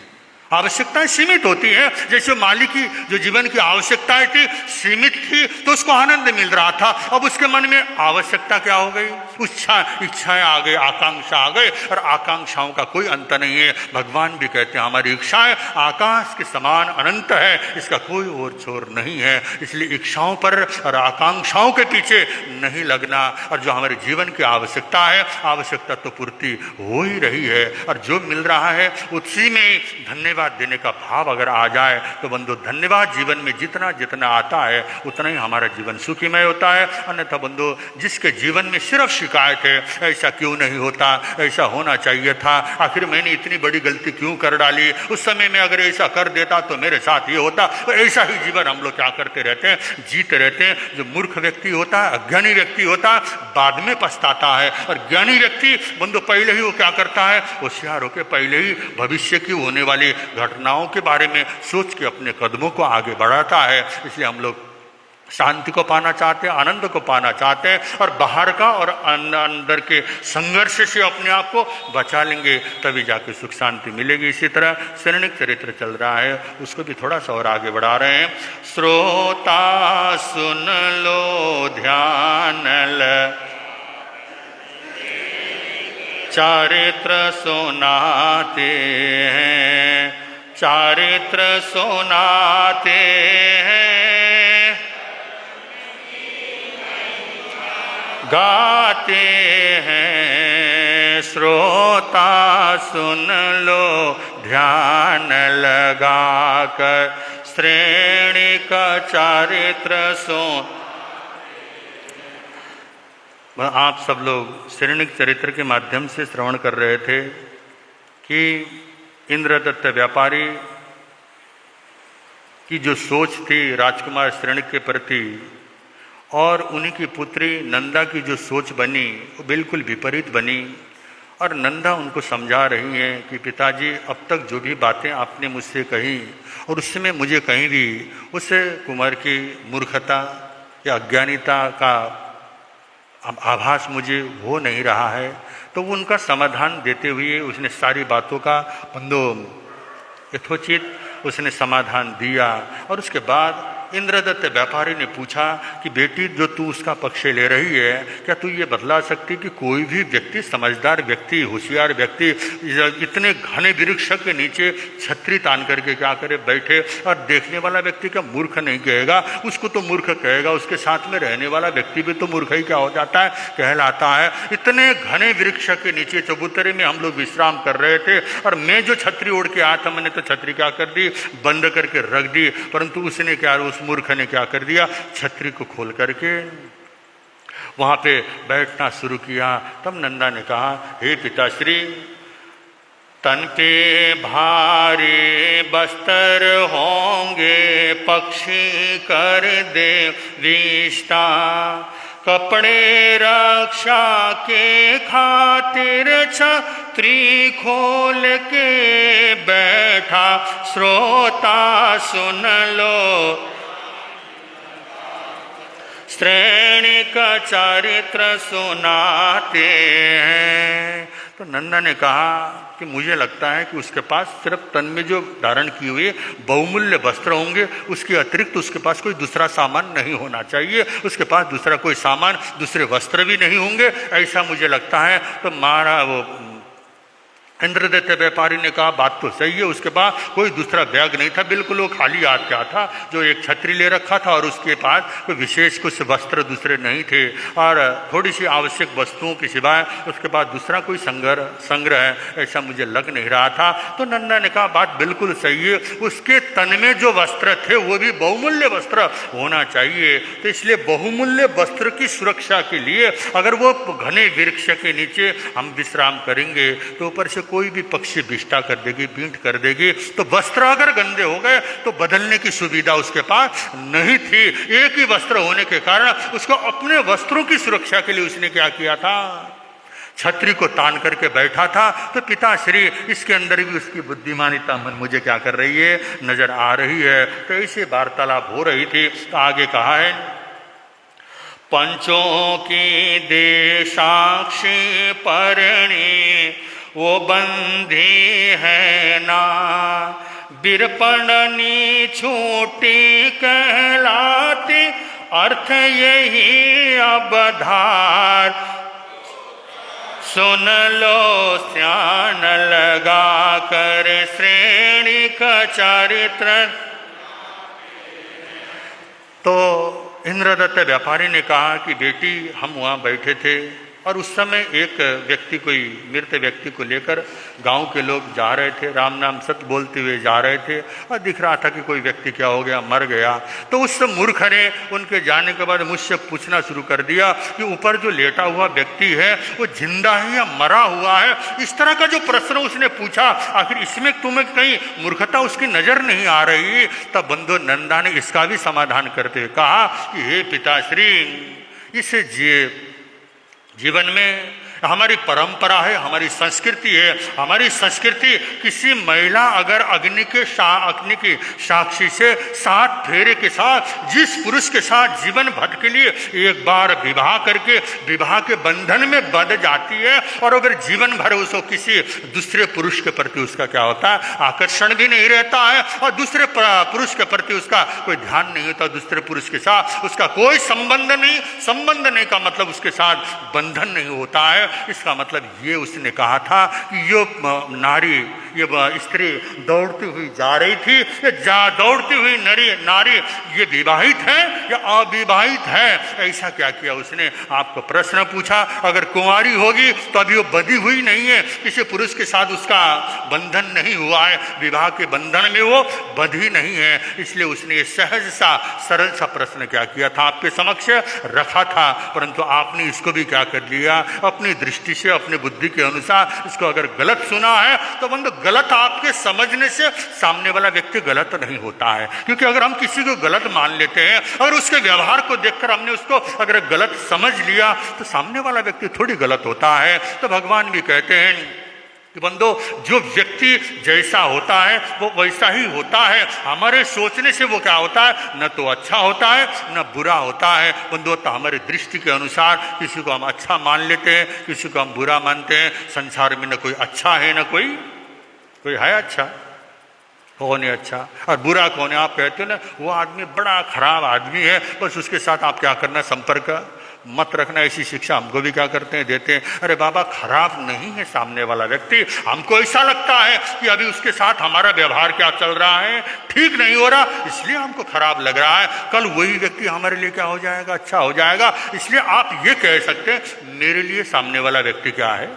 आवश्यकताएं सीमित होती हैं। जैसे मालिक की जो जीवन की आवश्यकताएं थी सीमित थी, तो उसको आनंद मिल रहा था। अब उसके मन में आवश्यकता क्या हो गई, इच्छाएं आ गई, आकांक्षा आ गई, और आकांक्षाओं का कोई अंत नहीं है। भगवान भी कहते हैं हमारी इच्छाएं आकाश के समान अनंत है, इसका कोई और छोर नहीं है। इसलिए इच्छाओं पर और आकांक्षाओं के पीछे नहीं लगना, और जो हमारे जीवन की आवश्यकता है, आवश्यकता तो पूर्ति हो ही रही है, और जो मिल रहा है उसी में धन्यवाद देने का भाव अगर आ जाए तो बंधु, धन्यवाद जीवन में जितना जितना आता है उतना ही हमारा जीवन सुखीमय होता है। अन्यथा बंधु, जिसके जीवन में सिर्फ शिकायत है, ऐसा क्यों नहीं होता, ऐसा होना चाहिए था, आखिर मैंने इतनी बड़ी गलती क्यों कर डाली, उस समय में अगर ऐसा कर देता तो मेरे साथ ये होता, तो ऐसा ही जीवन हम लोग क्या करते रहते हैं, जीते रहते हैं। जो मूर्ख व्यक्ति होता है, अज्ञानी व्यक्ति होता है, बाद में पछताता है, और ज्ञानी व्यक्ति बंधु पहले ही वो क्या करता है, होशियार होकर पहले ही भविष्य की होने वाली घटनाओं के बारे में सोच के अपने कदमों को आगे बढ़ाता है। इसलिए हम लोग शांति को पाना चाहते हैं, आनंद को पाना चाहते हैं, और बाहर का और अंदर के संघर्ष से अपने आप को बचा लेंगे, तभी जाके सुख शांति मिलेगी। इसी तरह शरणिक चरित्र चल रहा है, उसको भी थोड़ा सा और आगे बढ़ा रहे हैं। श्रोता सुन लो ध्यान चारित्र सुनाते हैं, चारित्र सुनाते हैं, गाते हैं। श्रोता सुन लो ध्यान लगाकर, श्रेणी का चारित्र सुन। आप सब लोग शरणिक चरित्र के माध्यम से श्रवण कर रहे थे कि इंद्रदत्त व्यापारी की जो सोच थी राजकुमार शरणिक के प्रति, और उन्हीं की पुत्री नंदा की जो सोच बनी वो बिल्कुल विपरीत बनी। और नंदा उनको समझा रही है कि पिताजी, अब तक जो भी बातें आपने मुझसे कही और उसमें मुझे कहीं भी उस कुमार की मूर्खता या अज्ञानिता का आभास मुझे हो नहीं रहा है। तो वो उनका समाधान देते हुए उसने सारी बातों का बंधु यथोचित उसने समाधान दिया। और उसके बाद इंद्रदत्त व्यापारी ने पूछा कि बेटी, जो तू उसका पक्ष ले रही है, क्या तू ये बतला सकती कि कोई भी व्यक्ति, समझदार व्यक्ति, होशियार व्यक्ति इतने घने वृक्ष के नीचे छतरी तान करके क्या करे बैठे, और देखने वाला व्यक्ति क्या मूर्ख नहीं कहेगा, उसको तो मूर्ख कहेगा, उसके साथ में रहने वाला व्यक्ति भी तो मूर्ख ही क्या हो जाता है, कहलाता है। इतने घने वृक्ष के नीचे चबूतरे में हम लोग विश्राम कर रहे थे, और मैं जो छतरी ओढ़ के आया था, मैंने तो छतरी क्या कर दी, बंद करके रख दी, परंतु उसने क्या, उस मूर्ख ने क्या कर दिया, छतरी को खोल करके वहां पे बैठना शुरू किया। तब नंदा ने कहा, हे पिताश्री, तन पे भारी बस्तर होंगे, पक्षी कर दे विष्टा, कपड़े रक्षा के खातिर छतरी खोल के बैठा। श्रोता सुन लो श्रेणी का चारित्र सुनाते हैं। तो नंदा ने कहा कि मुझे लगता है कि उसके पास सिर्फ तन में जो धारण किए हुए बहुमूल्य वस्त्र होंगे, उसके अतिरिक्त उसके पास कोई दूसरा सामान नहीं होना चाहिए, उसके पास दूसरा कोई सामान, दूसरे वस्त्र भी नहीं होंगे, ऐसा मुझे लगता है। तो मारा वो इंद्रदत्त व्यापारी ने कहा बात तो सही है, उसके पास कोई दूसरा बैग नहीं था, बिल्कुल वो खाली हाथ क्या था, जो एक छतरी ले रखा था और उसके पास कोई विशेष कुछ वस्त्र दूसरे नहीं थे और थोड़ी सी आवश्यक वस्तुओं के सिवाय उसके पास दूसरा कोई संग्रह ऐसा मुझे लग नहीं रहा था। तो नंदा ने कहा बात बिल्कुल सही है, उसके तन में जो वस्त्र थे वो भी बहुमूल्य वस्त्र होना चाहिए। तो इसलिए बहुमूल्य वस्त्र की सुरक्षा के लिए अगर वो घने वृक्ष के नीचे हम विश्राम करेंगे तो ऊपर से कोई भी पक्षी विष्टा कर देगी, पींट कर देगी, तो वस्त्र अगर गंदे हो गए तो बदलने की सुविधा उसके पास नहीं थी। एक ही वस्त्र होने के कारण उसको अपने वस्त्रों की सुरक्षा के लिए उसने क्या किया था, छतरी को तान करके बैठा था। तो पिताश्री इसके अंदर भी उसकी बुद्धिमानिता मन मुझे क्या कर रही है, नजर आ रही है। तो ऐसे वार्तालाप हो रही थी। तो आगे कहा है, पंचों की दे साक्षी परणी वो बंधी है ना, बिरपणनी छूटी कहलाती, अर्थ यही अब धार, सुन लो स्यान लगा कर श्रेणी का चरित्र। तो इंद्रदत्त व्यापारी ने कहा कि बेटी हम वहाँ बैठे थे और उस समय एक व्यक्ति, कोई मृत व्यक्ति को लेकर गांव के लोग जा रहे थे, राम नाम सत्य बोलते हुए जा रहे थे और दिख रहा था कि कोई व्यक्ति क्या हो गया, मर गया। तो उस मूर्ख ने उनके जाने के बाद मुझसे पूछना शुरू कर दिया कि ऊपर जो लेटा हुआ व्यक्ति है वो जिंदा है या मरा हुआ है। इस तरह का जो प्रश्न उसने पूछा, आखिर इसमें तुम्हें कहीं मूर्खता उसकी नजर नहीं आ रही? तब बंधु नंदा ने इसका भी समाधान करते हुए कहा कि हे पिताश्री, इस जीवन में हमारी परंपरा है, हमारी संस्कृति है। हमारी संस्कृति किसी महिला अगर अग्नि की साक्षी से 7 फेरे के साथ जिस पुरुष के साथ जीवन भर के लिए एक बार विवाह करके विवाह के बंधन में बंध जाती है और अगर जीवन भर उसको किसी दूसरे पुरुष के प्रति उसका क्या होता है, आकर्षण भी नहीं रहता है और दूसरे पुरुष के प्रति उसका कोई ध्यान नहीं होता, दूसरे पुरुष के साथ उसका कोई संबंध नहीं का मतलब उसके साथ बंधन नहीं होता है। इसका मतलब ये उसने कहा था कि ये नारी, ये स्त्री दौड़ती हुई जा रही थी, दौड़ती हुई नारी ये विवाहित है या अविवाहित है? ऐसा क्या किया उसने? आपको प्रश्न पूछा। अगर कुंवारी होगी तो अभी वो बंधी हुई नहीं है, किसी पुरुष के साथ उसका बंधन नहीं हुआ है, विवाह के बंधन में वो बंधी नहीं है। इसलिए उसने सहज सा सरल सा प्रश्न क्या किया था, आपके समक्ष रखा था, परंतु आपने इसको भी क्या कर लिया, अपनी दृष्टि से, अपनी बुद्धि के अनुसार इसको अगर गलत सुना है तो बंधु गलत आपके समझने से सामने वाला व्यक्ति गलत नहीं होता है। क्योंकि अगर हम किसी को गलत मान लेते हैं और उसके व्यवहार को देखकर हमने उसको अगर गलत समझ लिया तो सामने वाला व्यक्ति थोड़ी गलत होता है। तो भगवान भी कहते हैं कि बंदो जो व्यक्ति जैसा होता है वो वैसा ही होता है। हमारे सोचने से वो क्या होता है, न तो अच्छा होता है न बुरा होता है। बंदो तो हमारे दृष्टि के अनुसार किसी को हम अच्छा मान लेते हैं, किसी को हम बुरा मानते हैं। संसार में न कोई अच्छा है न कोई है अच्छा, कौन है अच्छा और बुरा कौन है? आप कहते हो ना वो आदमी बड़ा खराब आदमी है, बस उसके साथ आप क्या करना, संपर्क मत रखना। ऐसी शिक्षा हमको भी क्या करते हैं, देते हैं। अरे बाबा खराब नहीं है सामने वाला व्यक्ति, हमको ऐसा लगता है कि अभी उसके साथ हमारा व्यवहार क्या चल रहा है, ठीक नहीं हो रहा, इसलिए हमको खराब लग रहा है। कल वही व्यक्ति हमारे लिए क्या हो जाएगा, अच्छा हो जाएगा। इसलिए आप ये कह सकते हैं मेरे लिए सामने वाला व्यक्ति क्या है,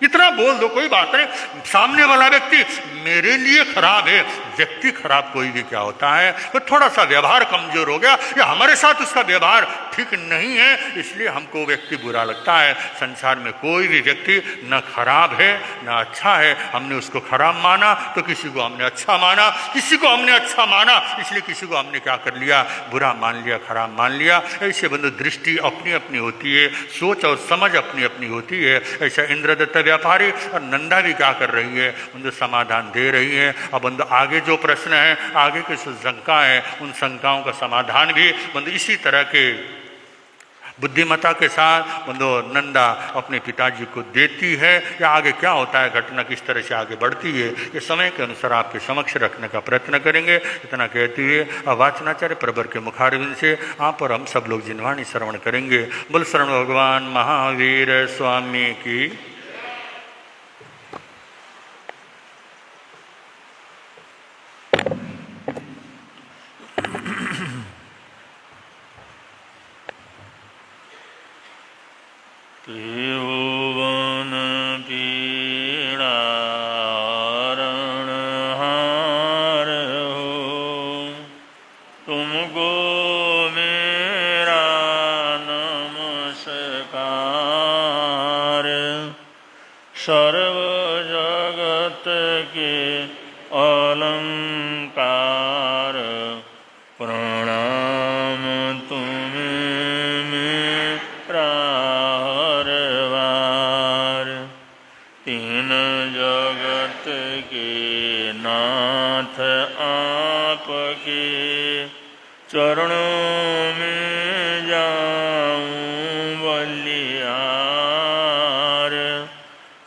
इतना बोल दो, कोई बात नहीं। सामने वाला व्यक्ति मेरे लिए खराब है, व्यक्ति खराब कोई भी क्या होता है, तो थोड़ा सा व्यवहार कमजोर हो गया या हमारे साथ उसका व्यवहार ठीक नहीं है, इसलिए हमको व्यक्ति बुरा लगता है। संसार में कोई भी व्यक्ति न खराब है न अच्छा है। हमने उसको खराब माना तो किसी को हमने अच्छा माना, किसी को हमने अच्छा माना इसलिए किसी को हमने क्या कर लिया, बुरा मान लिया, खराब मान लिया। ऐसे बंधु दृष्टि अपनी अपनी होती है, सोच और समझ अपनी अपनी होती है। ऐसा इंद्रदत्त व्यापारी और नंदा भी क्या कर रही है, उनको समाधान दे रही है। अब बंधु आगे जो प्रश्न है, आगे की शंका है, उन शंकाओं का समाधान भी बंधु इसी तरह के बुद्धिमत्ता के साथ बंधु नंदा अपने पिताजी को देती है। या आगे क्या होता है, घटना किस तरह से आगे बढ़ती है, ये समय के अनुसार आपके समक्ष रखने का प्रयत्न करेंगे। इतना कहते हुए वाचनाचार्य प्रवर के मुखारविंद से आप और हम सब लोग जिनवाणी श्रवण करेंगे। बोल शरण भगवान महावीर स्वामी की। त्रिभुवन पीड़ा रणहार हो, तुमको मेरा नमस्कार। सर्व जगत के अलंकार, प्रणाम तुम्हें मेरा हर बार। तीन जगत के नाथ आपके चरणों में जाऊं बलिहार।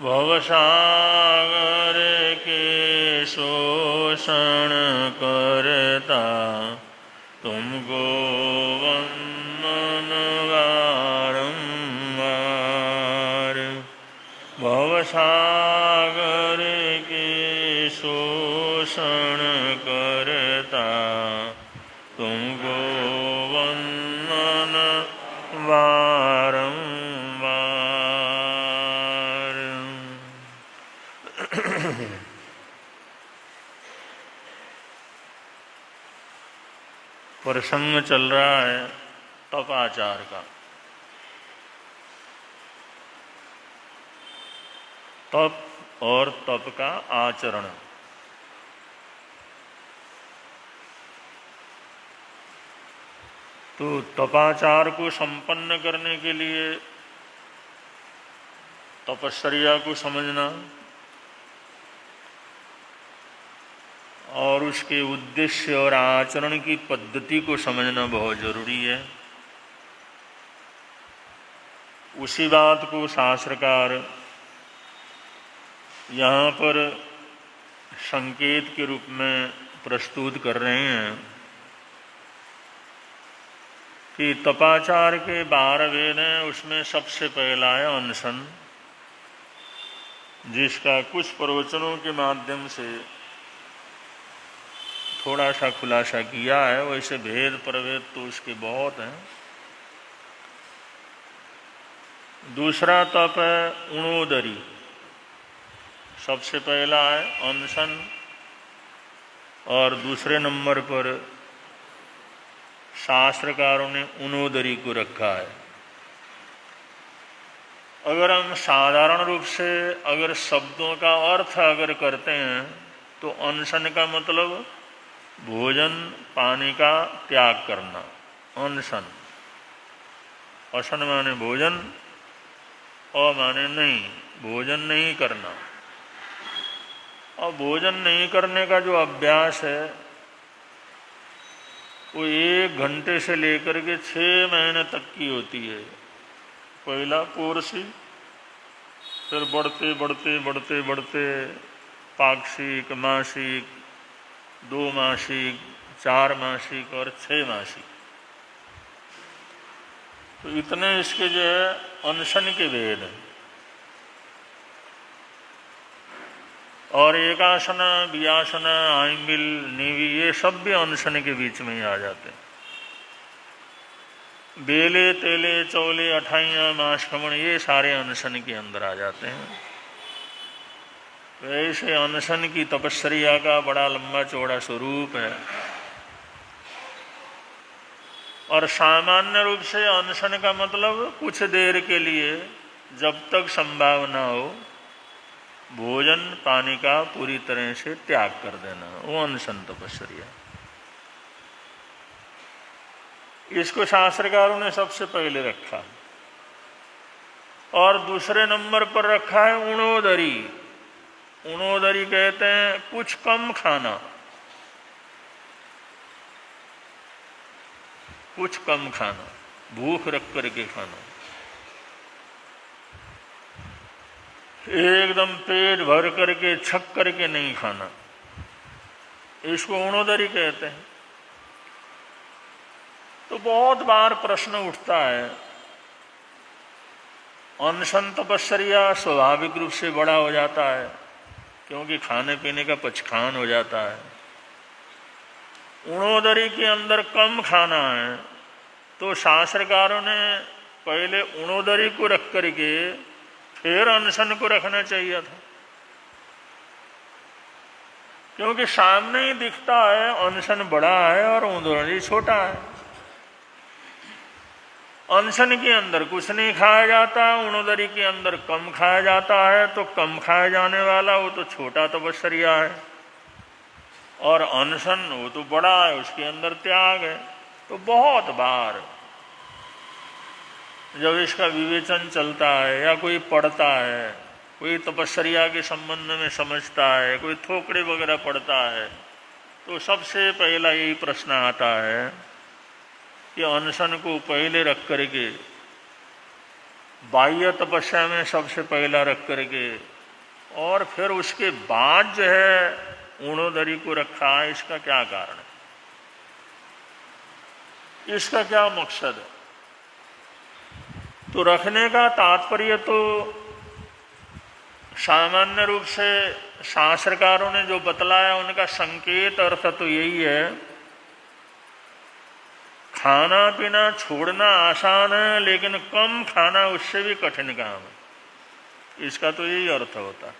भवसागर के शोषण करता, तुमको वंदन बारंबार। भवसागर के शोषण करता, तुमको वंदन बारंबार। प्रसंग चल रहा है तपाचार का। तप और तप का आचरण। तो तपाचार को संपन्न करने के लिए तपश्चर्या को समझना और उसके उद्देश्य और आचरण की पद्धति को समझना बहुत जरूरी है। उसी बात को शास्त्रकार यहाँ पर संकेत के रूप में प्रस्तुत कर रहे हैं कि तपाचार के 12 वेद हैं, उसमें सबसे पहला है अनशन, जिसका कुछ प्रवचनों के माध्यम से थोड़ा सा खुलासा किया है। वैसे भेद प्रभेद तो उसके बहुत हैं। दूसरा तप है उणोदरी। सबसे पहला है अनशन और दूसरे नंबर पर शास्त्रकारों ने उणोदरी को रखा है। अगर हम साधारण रूप से अगर शब्दों का अर्थ अगर करते हैं तो अनशन का मतलब भोजन पानी का त्याग करना। अनशन, अशन माने भोजन, अ माने नहीं, भोजन नहीं करना। और भोजन नहीं करने का जो अभ्यास है वो 1 घंटे से लेकर के 6 महीने तक की होती है। पहला पोरसी, फिर बढ़ते बढ़ते बढ़ते बढ़ते पाक्षिक, मासिक, 2 मासिक, 4 मासिक और 6 मासिक। तो इतने इसके जो है अनशन के वेद हैं। और एकासना, वियासना, आइमिल, नीवी, ये सब भी अनशन के बीच में ही आ जाते हैं। बेले, तेले, चौले, अठाइयाँ, मासखमण, ये सारे अनशन के अंदर आ जाते हैं। वैसे अनशन की तपस्या का बड़ा लंबा चौड़ा स्वरूप है। और सामान्य रूप से अनशन का मतलब कुछ देर के लिए, जब तक संभावना हो, भोजन पानी का पूरी तरह से त्याग कर देना, वो अनशन तपस्या। इसको शास्त्रकारों ने सबसे पहले रखा। और दूसरे नंबर पर रखा है उणोदरी। उणोदरी कहते हैं कुछ कम खाना, कुछ कम खाना, भूख रख करके खाना, एकदम पेट भर करके छक करके नहीं खाना, इसको उणोदरी कहते हैं। तो बहुत बार प्रश्न उठता है, अनशन तपस्या स्वाभाविक रूप से बड़ा हो जाता है क्योंकि खाने पीने का पचखान हो जाता है। उणोदरी के अंदर कम खाना है तो शास्त्रकारों ने पहले उणोदरी को रख करके फिर अनशन को रखना चाहिए था, क्योंकि सामने ही दिखता है अनशन बड़ा है और उणोदरी छोटा है। अनशन के अंदर कुछ नहीं खाया जाता, उणोदरी के अंदर कम खाया जाता है, तो कम खाया जाने वाला वो तो छोटा तपस्या है और अनशन वो तो बड़ा है, उसके अंदर त्याग है। तो बहुत बार जब इसका विवेचन चलता है या कोई पढ़ता है, कोई तपस्या के संबंध में समझता है, कोई थोकड़े वगैरह पढ़ता है, तो सबसे पहला यही प्रश्न आता है कि अनशन को पहले रख करके बाह्य तपस्या में सबसे पहला रख करके और फिर उसके बाद जो है उणोदरी को रखा है, इसका क्या कारण है, इसका क्या मकसद है? तो रखने का तात्पर्य तो सामान्य रूप से शास्त्रकारों ने जो बतलाया उनका संकेत अर्थ तो यही है, खाना पीना छोड़ना आसान है लेकिन कम खाना उससे भी कठिन काम है, इसका तो यही अर्थ होता है।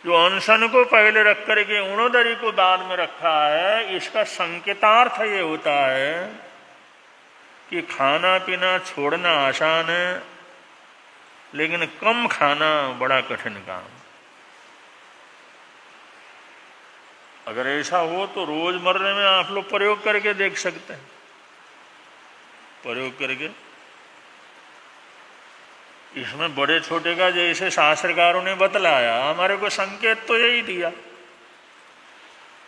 जो अनशन को पहले रख करके उणोदरी को बाद में रखा है, इसका संकेतार्थ ये होता है कि खाना पीना छोड़ना आसान है लेकिन कम खाना बड़ा कठिन काम। अगर ऐसा हो तो रोजमर्रे में आप लोग प्रयोग करके देख सकते हैं, प्रयोग करके इसमें बड़े छोटे का जैसे शास्त्रकारों ने बतलाया, हमारे को संकेत तो यही दिया।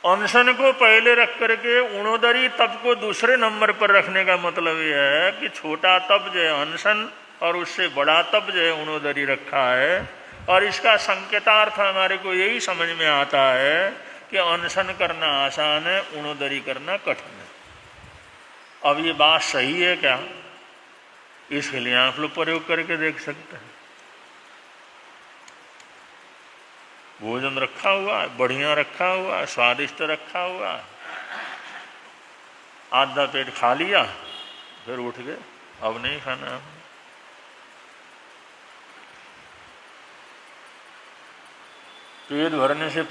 अनशन को पहले रख करके उणोदरी तप को दूसरे नंबर पर रखने का मतलब यह है कि छोटा तप जो है अनशन और उससे बड़ा तप जो है उणोदरी रखा है, और इसका संकेतार्थ हमारे को यही समझ में आता है कि अनशन करना आसान है, उणोदरी करना कठिन है। अब ये बात सही है क्या, इसके लिए आप लोग प्रयोग करके देख सकते हैं। भोजन रखा हुआ है, बढ़िया रखा हुआ है, स्वादिष्ट रखा हुआ है, आधा पेट खा लिया फिर उठ गए, अब नहीं खाना। पेट भरने से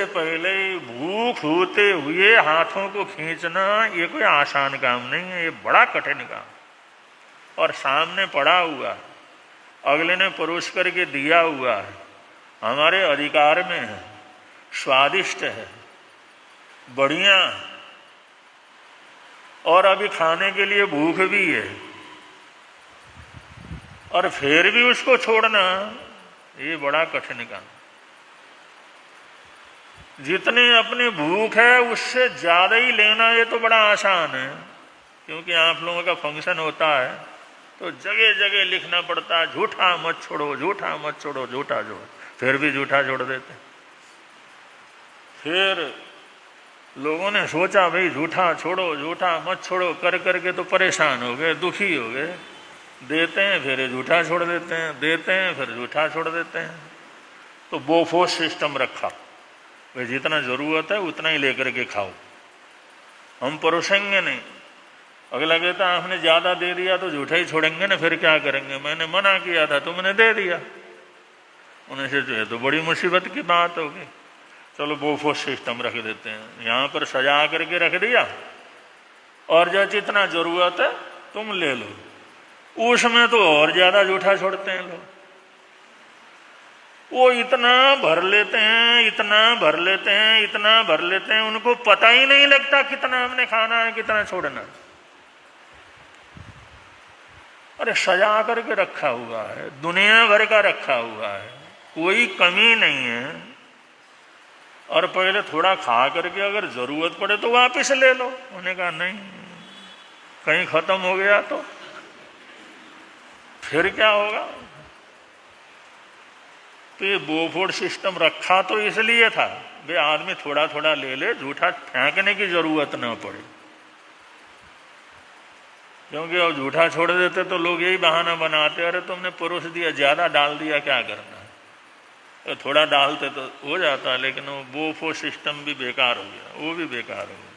पहले ही भूख होते हुए हाथों को खींचना ये कोई आसान काम नहीं है, ये बड़ा कठिन काम। और सामने पड़ा हुआ है, अगले ने परोस करके दिया हुआ है, हमारे अधिकार में है, स्वादिष्ट है, बढ़िया, और अभी खाने के लिए भूख भी है, और फिर भी उसको छोड़ना ये बड़ा कठिन काम। जितनी अपनी भूख है उससे ज्यादा ही लेना ये तो बड़ा आसान है, क्योंकि आप लोगों का फंक्शन होता है तो जगह जगह लिखना पड़ता है, झूठा मत छोड़ो, झूठा मत छोड़ो, झूठा छोड़ो, फिर भी झूठा छोड़ देते। फिर लोगों ने सोचा भाई झूठा छोड़ो, झूठा मत छोड़ो, कर करके तो परेशान हो गए, दुखी हो गए, देते हैं फिर झूठा छोड़ देते हैं, देते हैं फिर झूठा छोड़ देते हैं। तो बोफोर्स सिस्टम रखा, भाई जितना जरूरत है उतना ही लेकर के खाओ, हम परोसेंगे नहीं। अगला कहता आपने ज्यादा दे दिया तो झूठा ही छोड़ेंगे ना, फिर क्या करेंगे, मैंने मना किया था तुमने दे दिया। उन्हें से जो है तो बड़ी मुसीबत की बात होगी, चलो बोफोर्स सिस्टम रख देते हैं, यहाँ पर सजा करके रख दिया, और जो जितना जरूरत है तुम ले लो। उसमें तो और ज्यादा झूठा छोड़ते हैं लोग, वो इतना भर लेते हैं, इतना भर लेते हैं, इतना भर लेते हैं, उनको पता ही नहीं लगता कितना हमने खाना है, कितना छोड़ना है। अरे सजा करके रखा हुआ है, दुनिया भर का रखा हुआ है, कोई कमी नहीं है। और पहले थोड़ा खा करके अगर जरूरत पड़े तो वापस ले लो। उन्होंने कहा नहीं, कहीं खत्म हो गया तो फिर क्या होगा। तो ये बोफोर्ड सिस्टम रखा तो इसलिए था वे आदमी थोड़ा थोड़ा ले ले, झूठा फेंकने की जरूरत ना पड़े। क्योंकि अब झूठा छोड़ देते तो लोग यही बहाना बनाते, अरे तुमने परोस दिया, ज्यादा डाल दिया, क्या करना है। तो थोड़ा डालते तो हो जाता, लेकिन वो बोफो सिस्टम भी बेकार हो गया, वो भी बेकार हो गया।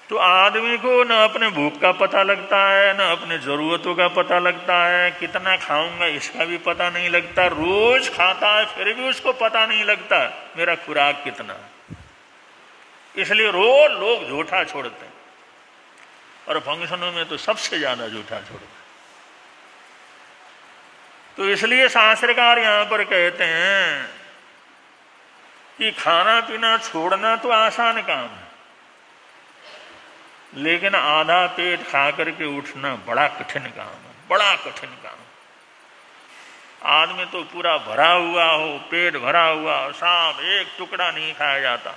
तो आदमी को न अपने भूख का पता लगता है, न अपने जरूरतों का पता लगता है, कितना खाऊंगा इसका भी पता नहीं लगता। रोज खाता है फिर भी उसको पता नहीं लगता मेरा खुराक कितना है। इसलिए रोज लोग झूठा छोड़ते हैं, और फंक्शनों में तो सबसे ज्यादा झूठा छोड़ते हैं। तो इसलिए शास्त्रकार यहां पर कहते हैं कि खाना पीना छोड़ना तो आसान काम है, लेकिन आधा पेट खा करके उठना बड़ा कठिन काम है, बड़ा कठिन काम। आदमी तो पूरा भरा हुआ हो, पेट भरा हुआ हो, साहब एक टुकड़ा नहीं खाया जाता,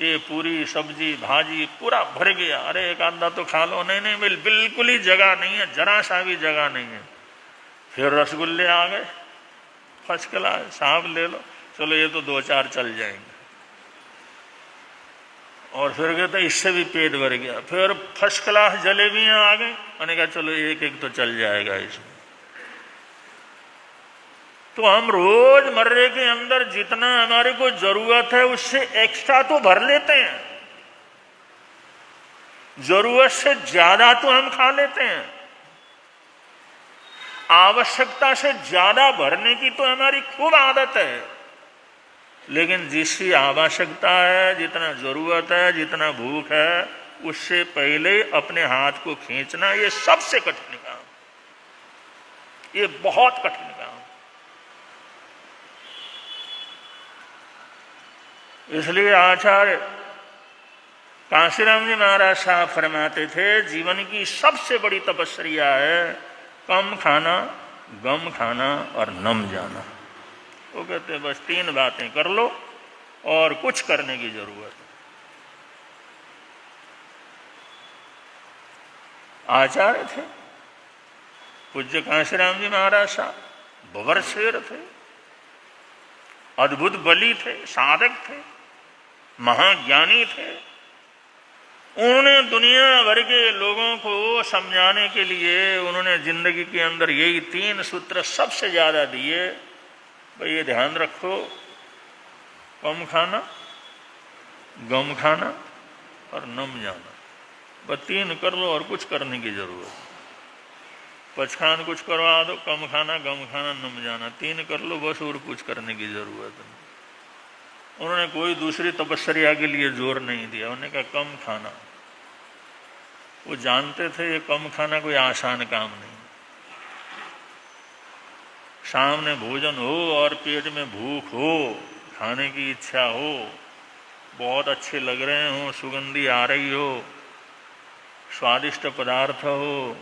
ये पूरी सब्जी भाजी पूरा भर गया, अरे एक आधा तो खा लो, नहीं नहीं बिल्कुल ही जगह नहीं है, जरा सा भी जगह नहीं है। फिर रसगुल्ले आ गए, फर्स्ट क्लास, साहब ले लो, चलो ये तो 2-4 चल जाएंगे। और फिर कहते इससे भी पेट भर गया, फिर फर्स्ट क्लास जलेबियां आ गई, मैंने कहा चलो एक एक तो चल जाएगा इसमें। तो हम रोजमर्रे के अंदर जितना हमारे को जरूरत है उससे एक्स्ट्रा तो भर लेते हैं, जरूरत से ज्यादा तो हम खा लेते हैं। आवश्यकता से ज्यादा भरने की तो हमारी खूब आदत है, लेकिन जिसकी आवश्यकता है, जितना जरूरत है, जितना भूख है, उससे पहले अपने हाथ को खींचना ये सबसे कठिन काम, ये बहुत कठिन काम। इसलिए आचार्य कांशीराम जी महाराज साहब फरमाते थे जीवन की सबसे बड़ी तपस्या है कम खाना, गम खाना और नम जाना। वो कहते हैं बस 3 बातें कर लो और कुछ करने की जरूरत है। आचार्य थे पूज्य कांशीराम जी महाराज साहब, बबर शेर थे, अद्भुत बली थे, साधक थे, महाज्ञानी थे। उन्होंने दुनिया भर के लोगों को समझाने के लिए उन्होंने जिंदगी के अंदर यही 3 सूत्र सबसे ज्यादा दिए, भाई ये ध्यान रखो, कम खाना, गम खाना और नम जाना। बस 3 कर लो और कुछ करने की जरूरत है। पचखान कुछ करवा दो, कम खाना, गम खाना, नम जाना, 3 कर लो बस, और कुछ करने की जरूरत नहीं। उन्होंने कोई दूसरी तपस्या के लिए जोर नहीं दिया, उन्होंने कहा कम खाना। वो जानते थे ये कम खाना कोई आसान काम नहीं। सामने भोजन हो और पेट में भूख हो, खाने की इच्छा हो, बहुत अच्छे लग रहे हो, सुगंधी आ रही हो, स्वादिष्ट पदार्थ हो,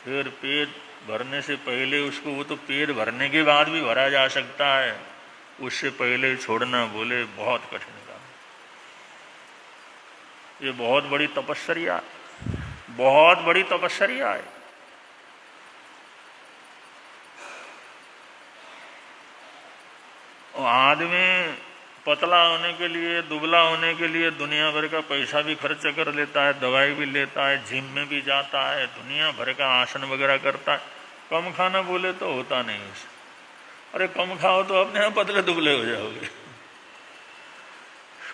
फिर पेट भरने से पहले उसको, वो तो पेट भरने के बाद भी भरा जा सकता है, उससे पहले छोड़ना बोले बहुत कठिन काम। ये बहुत बड़ी तपस्या, बहुत बड़ी तपस्या है। और आदमी पतला होने के लिए, दुबला होने के लिए दुनिया भर का पैसा भी खर्च कर लेता है, दवाई भी लेता है, जिम में भी जाता है, दुनिया भर का आसन वगैरह करता है। कम खाना बोले तो होता नहीं उसे। अरे कम खाओ तो अपने आप पतले दुबले हो जाओगे।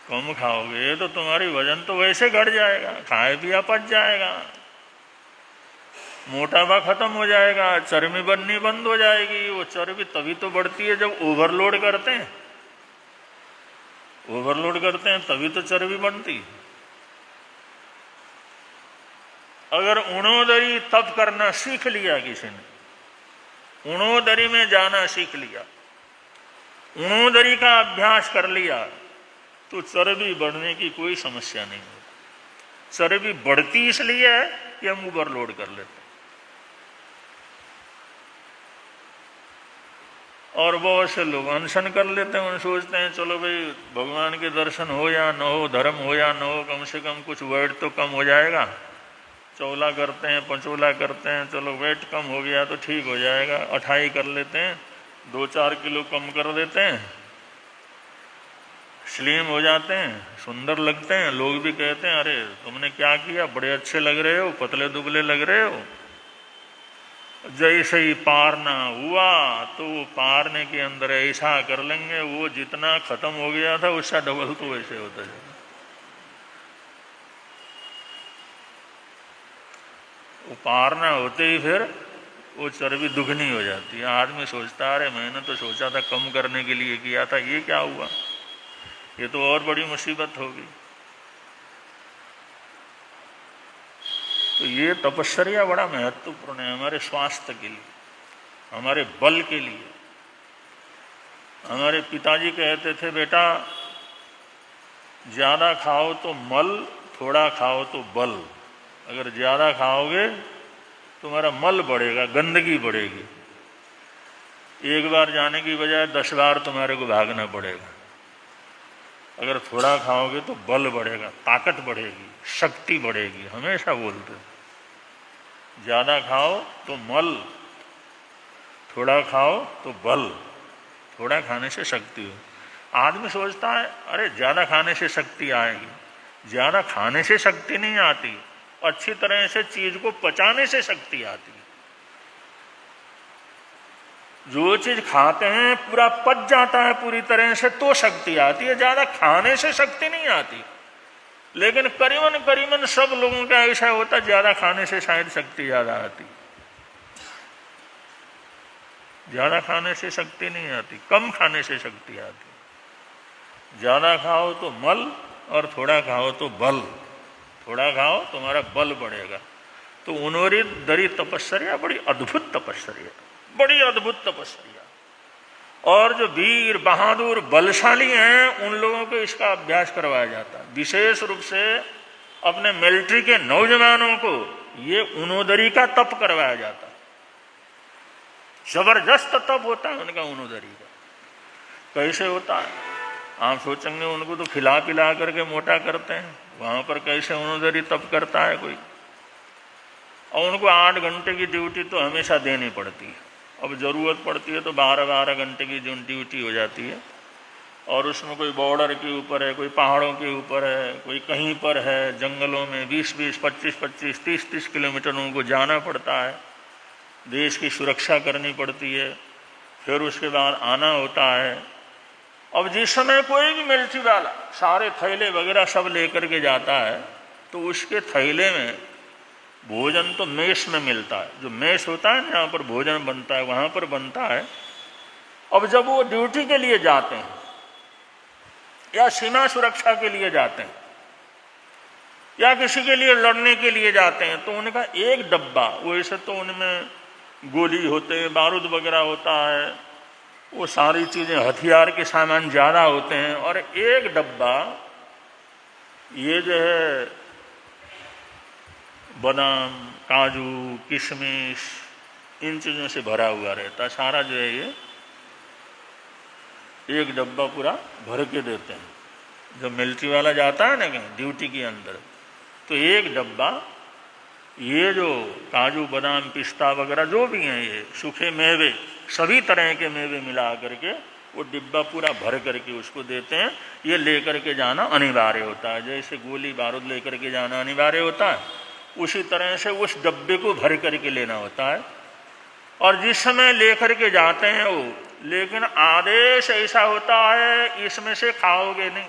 कम खाओगे तो तुम्हारी वजन तो वैसे घट जाएगा, खाए पिया पच जाएगा, मोटापा खत्म हो जाएगा, चर्बी बननी बंद हो जाएगी। वो चर्बी तभी तो बढ़ती है जब ओवरलोड करते हैं, ओवरलोड करते हैं तभी तो चर्बी बनती। अगर उणोदरी तप करना सीख लिया किसी ने, उणोदरी में जाना सीख लिया, उणोदरी का अभ्यास कर लिया, तो चर्बी बढ़ने की कोई समस्या नहीं होती। चर्बी बढ़ती इसलिए है कि हम ओवरलोड कर लेते हैं। और बहुत से लोग अनशन कर लेते हैं, उन सोचते हैं चलो भाई भगवान के दर्शन हो या न हो, धर्म हो या न हो, कम से कम कुछ वेट तो कम हो जाएगा। चौला करते हैं, पंचोला करते हैं, चलो वेट कम हो गया तो ठीक हो जाएगा। अठाई कर लेते हैं, 2-4 किलो कम कर देते हैं, स्लिम हो जाते हैं, सुंदर लगते हैं। लोग भी कहते हैं अरे तुमने क्या किया, बड़े अच्छे लग रहे हो, पतले दुबले लग रहे हो। जैसे ही पारना हुआ तो वो पारने के अंदर ऐसा कर लेंगे, वो जितना खत्म हो गया था उसका डबल तो वैसे होता जाए। वो पारना होते ही फिर वो चर्बी दुगनी हो जाती है। आदमी सोचता है अरे मैंने तो सोचा था कम करने के लिए किया था, ये क्या हुआ, ये तो और बड़ी मुसीबत होगी। तो ये तपस्या बड़ा महत्वपूर्ण है हमारे स्वास्थ्य के लिए, हमारे बल के लिए। हमारे पिताजी कहते थे बेटा ज्यादा खाओ तो मल, थोड़ा खाओ तो बल। अगर ज्यादा खाओगे तुम्हारा मल बढ़ेगा, गंदगी बढ़ेगी, एक बार जाने की बजाय 10 बार तुम्हारे को भागना पड़ेगा। अगर थोड़ा खाओगे तो बल बढ़ेगा, ताकत बढ़ेगी, शक्ति बढ़ेगी। हमेशा बोलते ज्यादा खाओ तो मल, थोड़ा खाओ तो बल। थोड़ा खाने से शक्ति हो। आदमी सोचता है अरे ज्यादा खाने से शक्ति आएगी, ज्यादा खाने से शक्ति नहीं आती, अच्छी तरह से चीज को पचाने से शक्ति आती है। जो चीज खाते हैं पूरा पच जाता है पूरी तरह से तो शक्ति आती है, ज्यादा खाने से शक्ति नहीं आती। लेकिन करीबन सब लोगों का ऐसा होता है ज्यादा खाने से शायद शक्ति ज्यादा आती। ज्यादा खाने से शक्ति नहीं आती, कम खाने से शक्ति आती। ज्यादा खाओ तो मल और थोड़ा खाओ तो बल। थोड़ा खाओ तुम्हारा बल बढ़ेगा। तो उन्होंने दरी तपस्या बड़ी अद्भुत तपस्या, बड़ी अद्भुत तपस्या। और जो वीर बहादुर बलशाली हैं उन लोगों को इसका अभ्यास करवाया जाता है। विशेष रूप से अपने मिलिट्री के नौजवानों को ये उनोदरी का तप करवाया जाता है। जबरदस्त तप होता है उनका उनोदरी का। कैसे होता है आप सोचेंगे, उनको तो खिला पिला करके मोटा करते हैं, वहां पर कैसे उनोदरी तप करता है कोई। और उनको 8 घंटे की ड्यूटी तो हमेशा देनी पड़ती है। अब ज़रूरत पड़ती है तो 12-12 घंटे की जो ड्यूटी हो जाती है। और उसमें कोई बॉर्डर के ऊपर है, कोई पहाड़ों के ऊपर है, कोई कहीं पर है, जंगलों में 20-20, 25-25, 30-30 किलोमीटर उनको जाना पड़ता है। देश की सुरक्षा करनी पड़ती है, फिर उसके बाद आना होता है। अब जिस समय कोई भी मिलिट्री वाला सारे थैले वगैरह सब लेकर के जाता है तो उसके थैले में भोजन तो मेस में मिलता है। जो मेस होता है जहाँ पर भोजन बनता है वहाँ पर बनता है। अब जब वो ड्यूटी के लिए जाते हैं या सीमा सुरक्षा के लिए जाते हैं या किसी के लिए लड़ने के लिए जाते हैं तो उनका एक डब्बा, वैसे तो उनमें गोली होते हैं, बारूद वगैरह होता है, वो सारी चीज़ें हथियार के सामान ज़्यादा होते हैं, और एक डब्बा ये जो है बादाम, काजू, किशमिश, इन चीज़ों से भरा हुआ रहता है। सारा जो है ये एक डब्बा पूरा भर के देते हैं। जब मिलिट्री वाला जाता है ना कहीं ड्यूटी के अंदर तो एक डब्बा ये जो काजू, बादाम, पिस्ता वगैरह जो भी हैं, ये सूखे मेवे, सभी तरह के मेवे मिला करके वो डिब्बा पूरा भर करके उसको देते हैं। ये लेकर के जाना अनिवार्य होता है। जैसे गोली बारूद लेकर के जाना अनिवार्य होता है, उसी तरह से उस डब्बे को भर करके लेना होता है। और जिस समय लेकर के जाते हैं वो, लेकिन आदेश ऐसा होता है इसमें से खाओगे नहीं,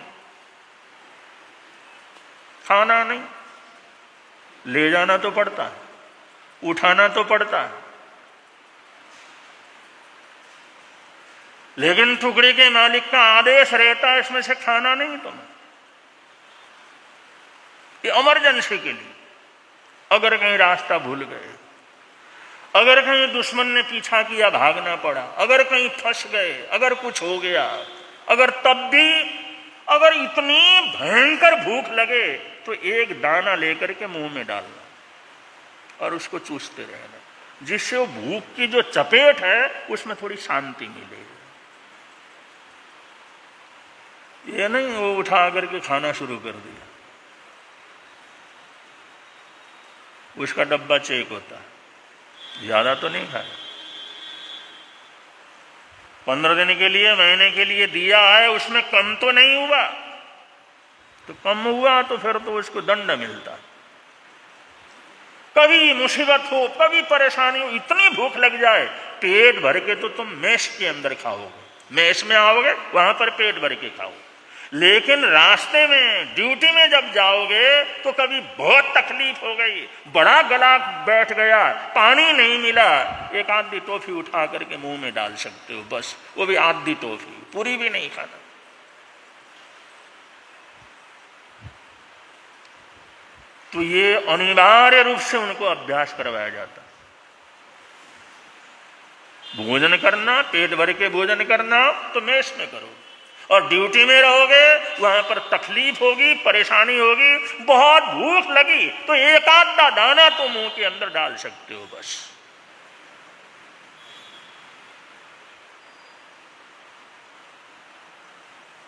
खाना नहीं, ले जाना तो पड़ता है, उठाना तो पड़ता है, लेकिन टुकड़ी के मालिक का आदेश रहता है इसमें से खाना नहीं तुम्हें। ये इमरजेंसी के लिए, अगर कहीं रास्ता भूल गए, अगर कहीं दुश्मन ने पीछा किया भागना पड़ा, अगर कहीं फंस गए, अगर कुछ हो गया, अगर तब भी अगर इतनी भयंकर भूख लगे तो एक दाना लेकर के मुंह में डालना और उसको चूसते रहना, जिससे वो भूख की जो चपेट है उसमें थोड़ी शांति मिलेगी। ये नहीं वो उठा करके खाना शुरू कर दिया, उसका डब्बा चेक होता है, ज्यादा तो नहीं खाया। 15 दिन के लिए, महीने के लिए दिया है, उसमें कम तो नहीं हुआ, तो कम हुआ तो फिर तो उसको दंड मिलता है। कभी मुसीबत हो, कभी परेशानी हो, इतनी भूख लग जाए, पेट भर के तो तुम मेस के अंदर खाओगे, मेस में आओगे वहां पर पेट भर के खाओ। लेकिन रास्ते में ड्यूटी में जब जाओगे तो कभी बहुत तकलीफ हो गई, बड़ा गला बैठ गया, पानी नहीं मिला, एक आधी टॉफी उठा करके मुंह में डाल सकते हो, बस वो भी आधी टॉफी, पूरी भी नहीं खाना। तो ये अनिवार्य रूप से उनको अभ्यास करवाया जाता। भोजन करना, पेट भर के भोजन करना तो मेस में करो, और ड्यूटी में रहोगे वहां पर तकलीफ होगी, परेशानी होगी, बहुत भूख लगी तो एक आधा दाना तो मुंह के अंदर डाल सकते हो बस।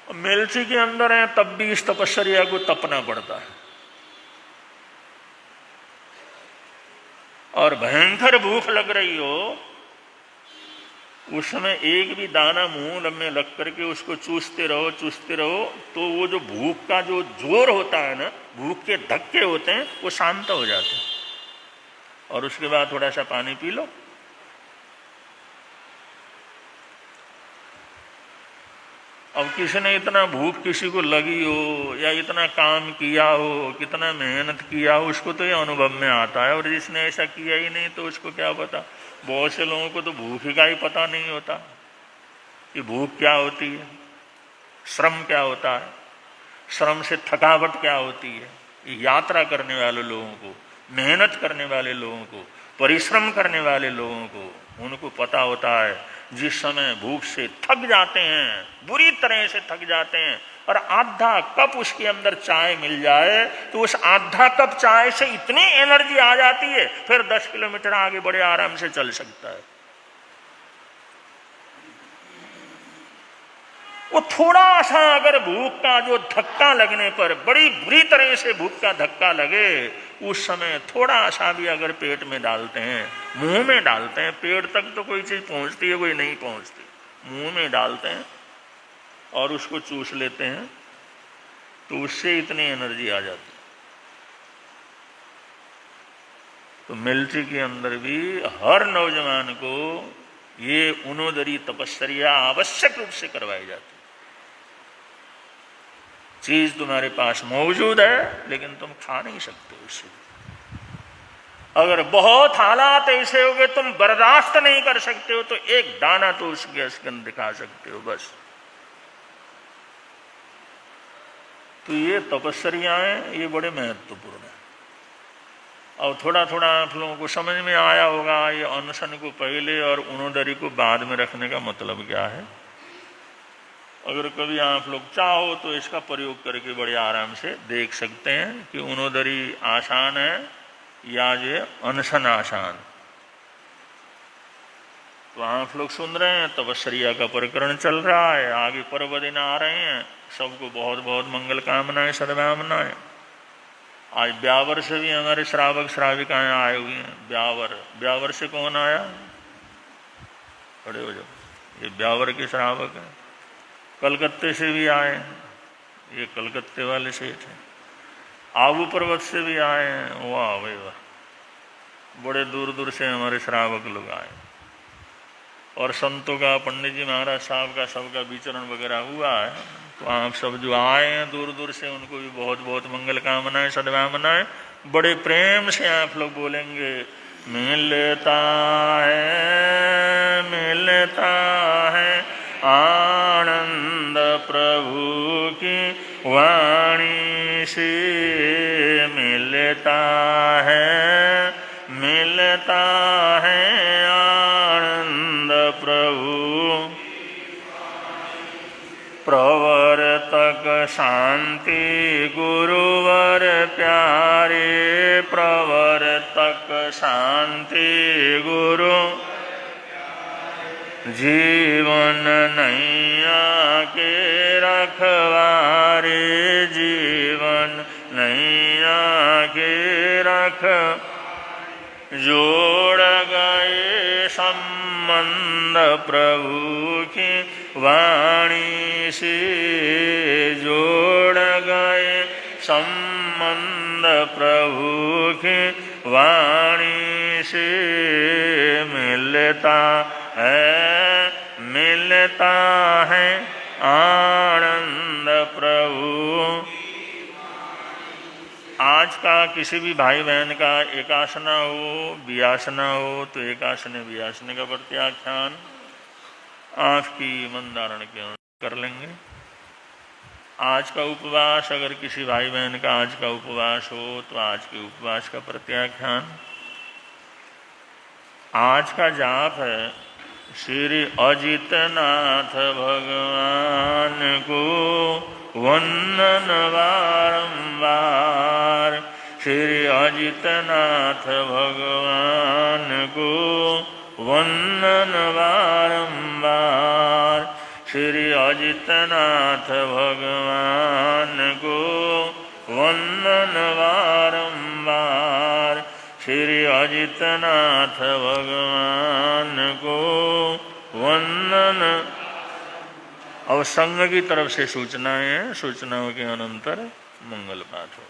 मिल्ची के अंदर है तब भी इस तपस्या को तपना पड़ता है, और भयंकर भूख लग रही हो उस समय एक भी दाना मुंह में लग करके उसको चूसते रहो तो वो जो भूख का जो जोर होता है ना, भूख के धक्के होते हैं, वो शांत हो जाते हैं, और उसके बाद थोड़ा सा पानी पी लो। अब किसी ने इतना भूख किसी को लगी हो या इतना काम किया हो, कितना मेहनत किया हो, उसको तो ये अनुभव में आता है, और जिसने ऐसा किया ही नहीं तो उसको क्या पता। बहुत से लोगों को तो भूख का ही पता नहीं होता कि भूख क्या होती है, श्रम क्या होता है, श्रम से थकावट क्या होती है। यात्रा करने वाले लोगों को, मेहनत करने वाले लोगों को, परिश्रम करने वाले लोगों को उनको पता होता है। जिस समय भूख से थक जाते हैं, बुरी तरह से थक जाते हैं, और आधा कप उसके अंदर चाय मिल जाए तो उस आधा कप चाय से इतनी एनर्जी आ जाती है, फिर 10 किलोमीटर आगे बड़े आराम से चल सकता है। वो थोड़ा सा अगर भूख का जो धक्का लगने पर, बड़ी बुरी तरह से भूख का धक्का लगे, उस समय थोड़ा सा भी अगर पेट में डालते हैं, मुंह में डालते हैं, पेट तक तो कोई चीज पहुंचती है, कोई नहीं पहुंचती, मुंह में डालते हैं और उसको चूस लेते हैं तो उससे इतनी एनर्जी आ जाती है। तो मिल्ट्री के अंदर भी हर नौजवान को ये उनोदरी तपस्या आवश्यक रूप से करवाई जाती है। चीज तुम्हारे पास मौजूद है लेकिन तुम खा नहीं सकते उससे। अगर बहुत हालात ऐसे हो गए तुम बर्दाश्त नहीं कर सकते हो तो एक दाना तो उस गैस के अंदर खा सकते हो बस। तो ये तपस्याएं ये बड़े महत्वपूर्ण है। और थोड़ा थोड़ा आप लोगों को समझ में आया होगा ये अनशन को पहले और उनोदरी को बाद में रखने का मतलब क्या है। अगर कभी आप लोग चाहो तो इसका प्रयोग करके बड़े आराम से देख सकते हैं कि उनोदरी आसान है या ये अनशन आसान। तो आप लोग सुन रहे हैं तपस्या का प्रकरण चल रहा है, आगे पर्व दिन आ रहे हैं, सबको बहुत बहुत मंगल कामनाएं सद्भावनाएं। आज ब्यावर से भी हमारे श्रावक श्राविकाएं आए हुए हैं। ब्यावर से कौन आया? खड़े हो जाओ, ये ब्यावर के श्रावक हैं। कलकत्ते से भी आए हैं, ये कलकत्ते वाले सेठ हैं। आबू पर्वत से भी आए हैं। वाह भाई वाह, बड़े दूर दूर से हमारे श्रावक लोग आए। और संतों का, पंडित जी महाराज साहब का सबका विचरण वगैरह हुआ है। तो आप सब जो आए हैं दूर दूर से उनको भी बहुत बहुत मंगल कामनाएं सद्भावनाएं। बड़े प्रेम से आप लोग बोलेंगे मिलता है आनंद प्रभु की वाणी से। मिलता है आनंद प्रभु प्रवर्तक शांति गुरुवर प्यारे। प्रवर्तक शांति गुरु जीवन नैया के रखवारे। जीवन नैया के रख जोड़ गए संबंध प्रभु की वाणी से। जोड़ गए संबंध प्रभु की वाणी से मिलता है आनंद प्रभु। आज का किसी भी भाई बहन का एकासना हो व्यासना हो तो एकासने व्यासने का प्रत्याख्यान आपकी मंदारण के अनुसार कर लेंगे। आज का उपवास अगर किसी भाई बहन का आज का उपवास हो तो आज के उपवास का प्रत्याख्यान। आज का जाप है श्री अजितनाथ भगवान को वंदन बारंबार। श्री अजितनाथ भगवान को वंदन बारंबार। श्री अजितनाथ भगवान को वंदन बारंबार। श्री अजितनाथ भगवान को वंदन। और संघ की तरफ से सूचनाएं हैं, सूचनाओं के अनंतर मंगल पाठ हो।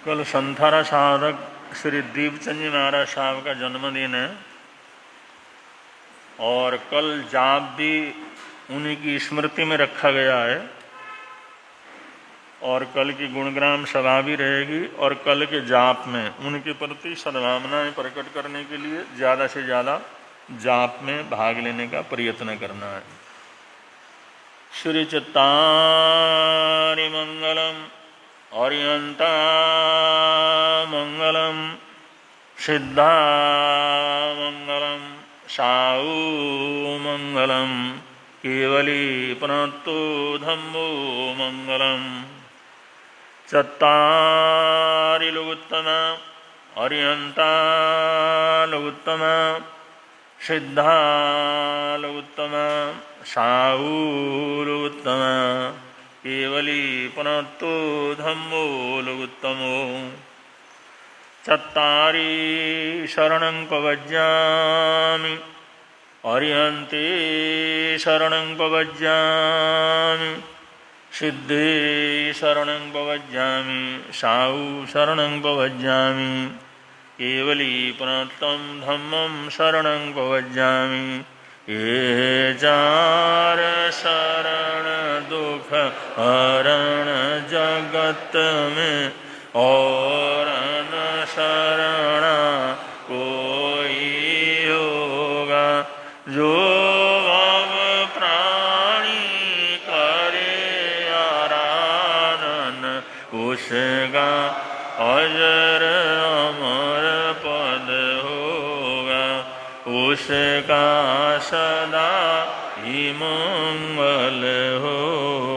कल संथारा साधक श्री दीपचंद जी महाराज साहब का जन्मदिन है और कल जाप भी उन्हीं की स्मृति में रखा गया है और कल की गुणग्राम सभा भी रहेगी और कल के जाप में उनके प्रति सद्भावनाएं प्रकट करने के लिए ज़्यादा से ज़्यादा जाप में भाग लेने का प्रयत्न करना है। श्री चित्तारि मंगलम औरियंता मंगलम सिद्धा मंगलम साऊ मंगलम केवली प्रणतो धम्मो मंगलम। चत्तारि लोकोत्तमा औरियंता लोकोत्तमा सिद्धा लोकोत्तमा साऊ लोकोत्तमा केवली पुनत्तो धम्मो लोकोत्तमो। चत्तारि शरणं पवज्जामि औरियन्ते शरणं पवज्जामि सिद्धे शरणं पवज्जामि साऊ शरणं पवज्जामि केवली प्रणतं धम्मं शरणं प्रव्रजामि। ये चार शरण दुख हरण जगत में, और न शरण कोई होगा। जो भव प्राणी करे आराधन, उसका अजर अमर पद होगा। उसका सदा ही मंगल हो।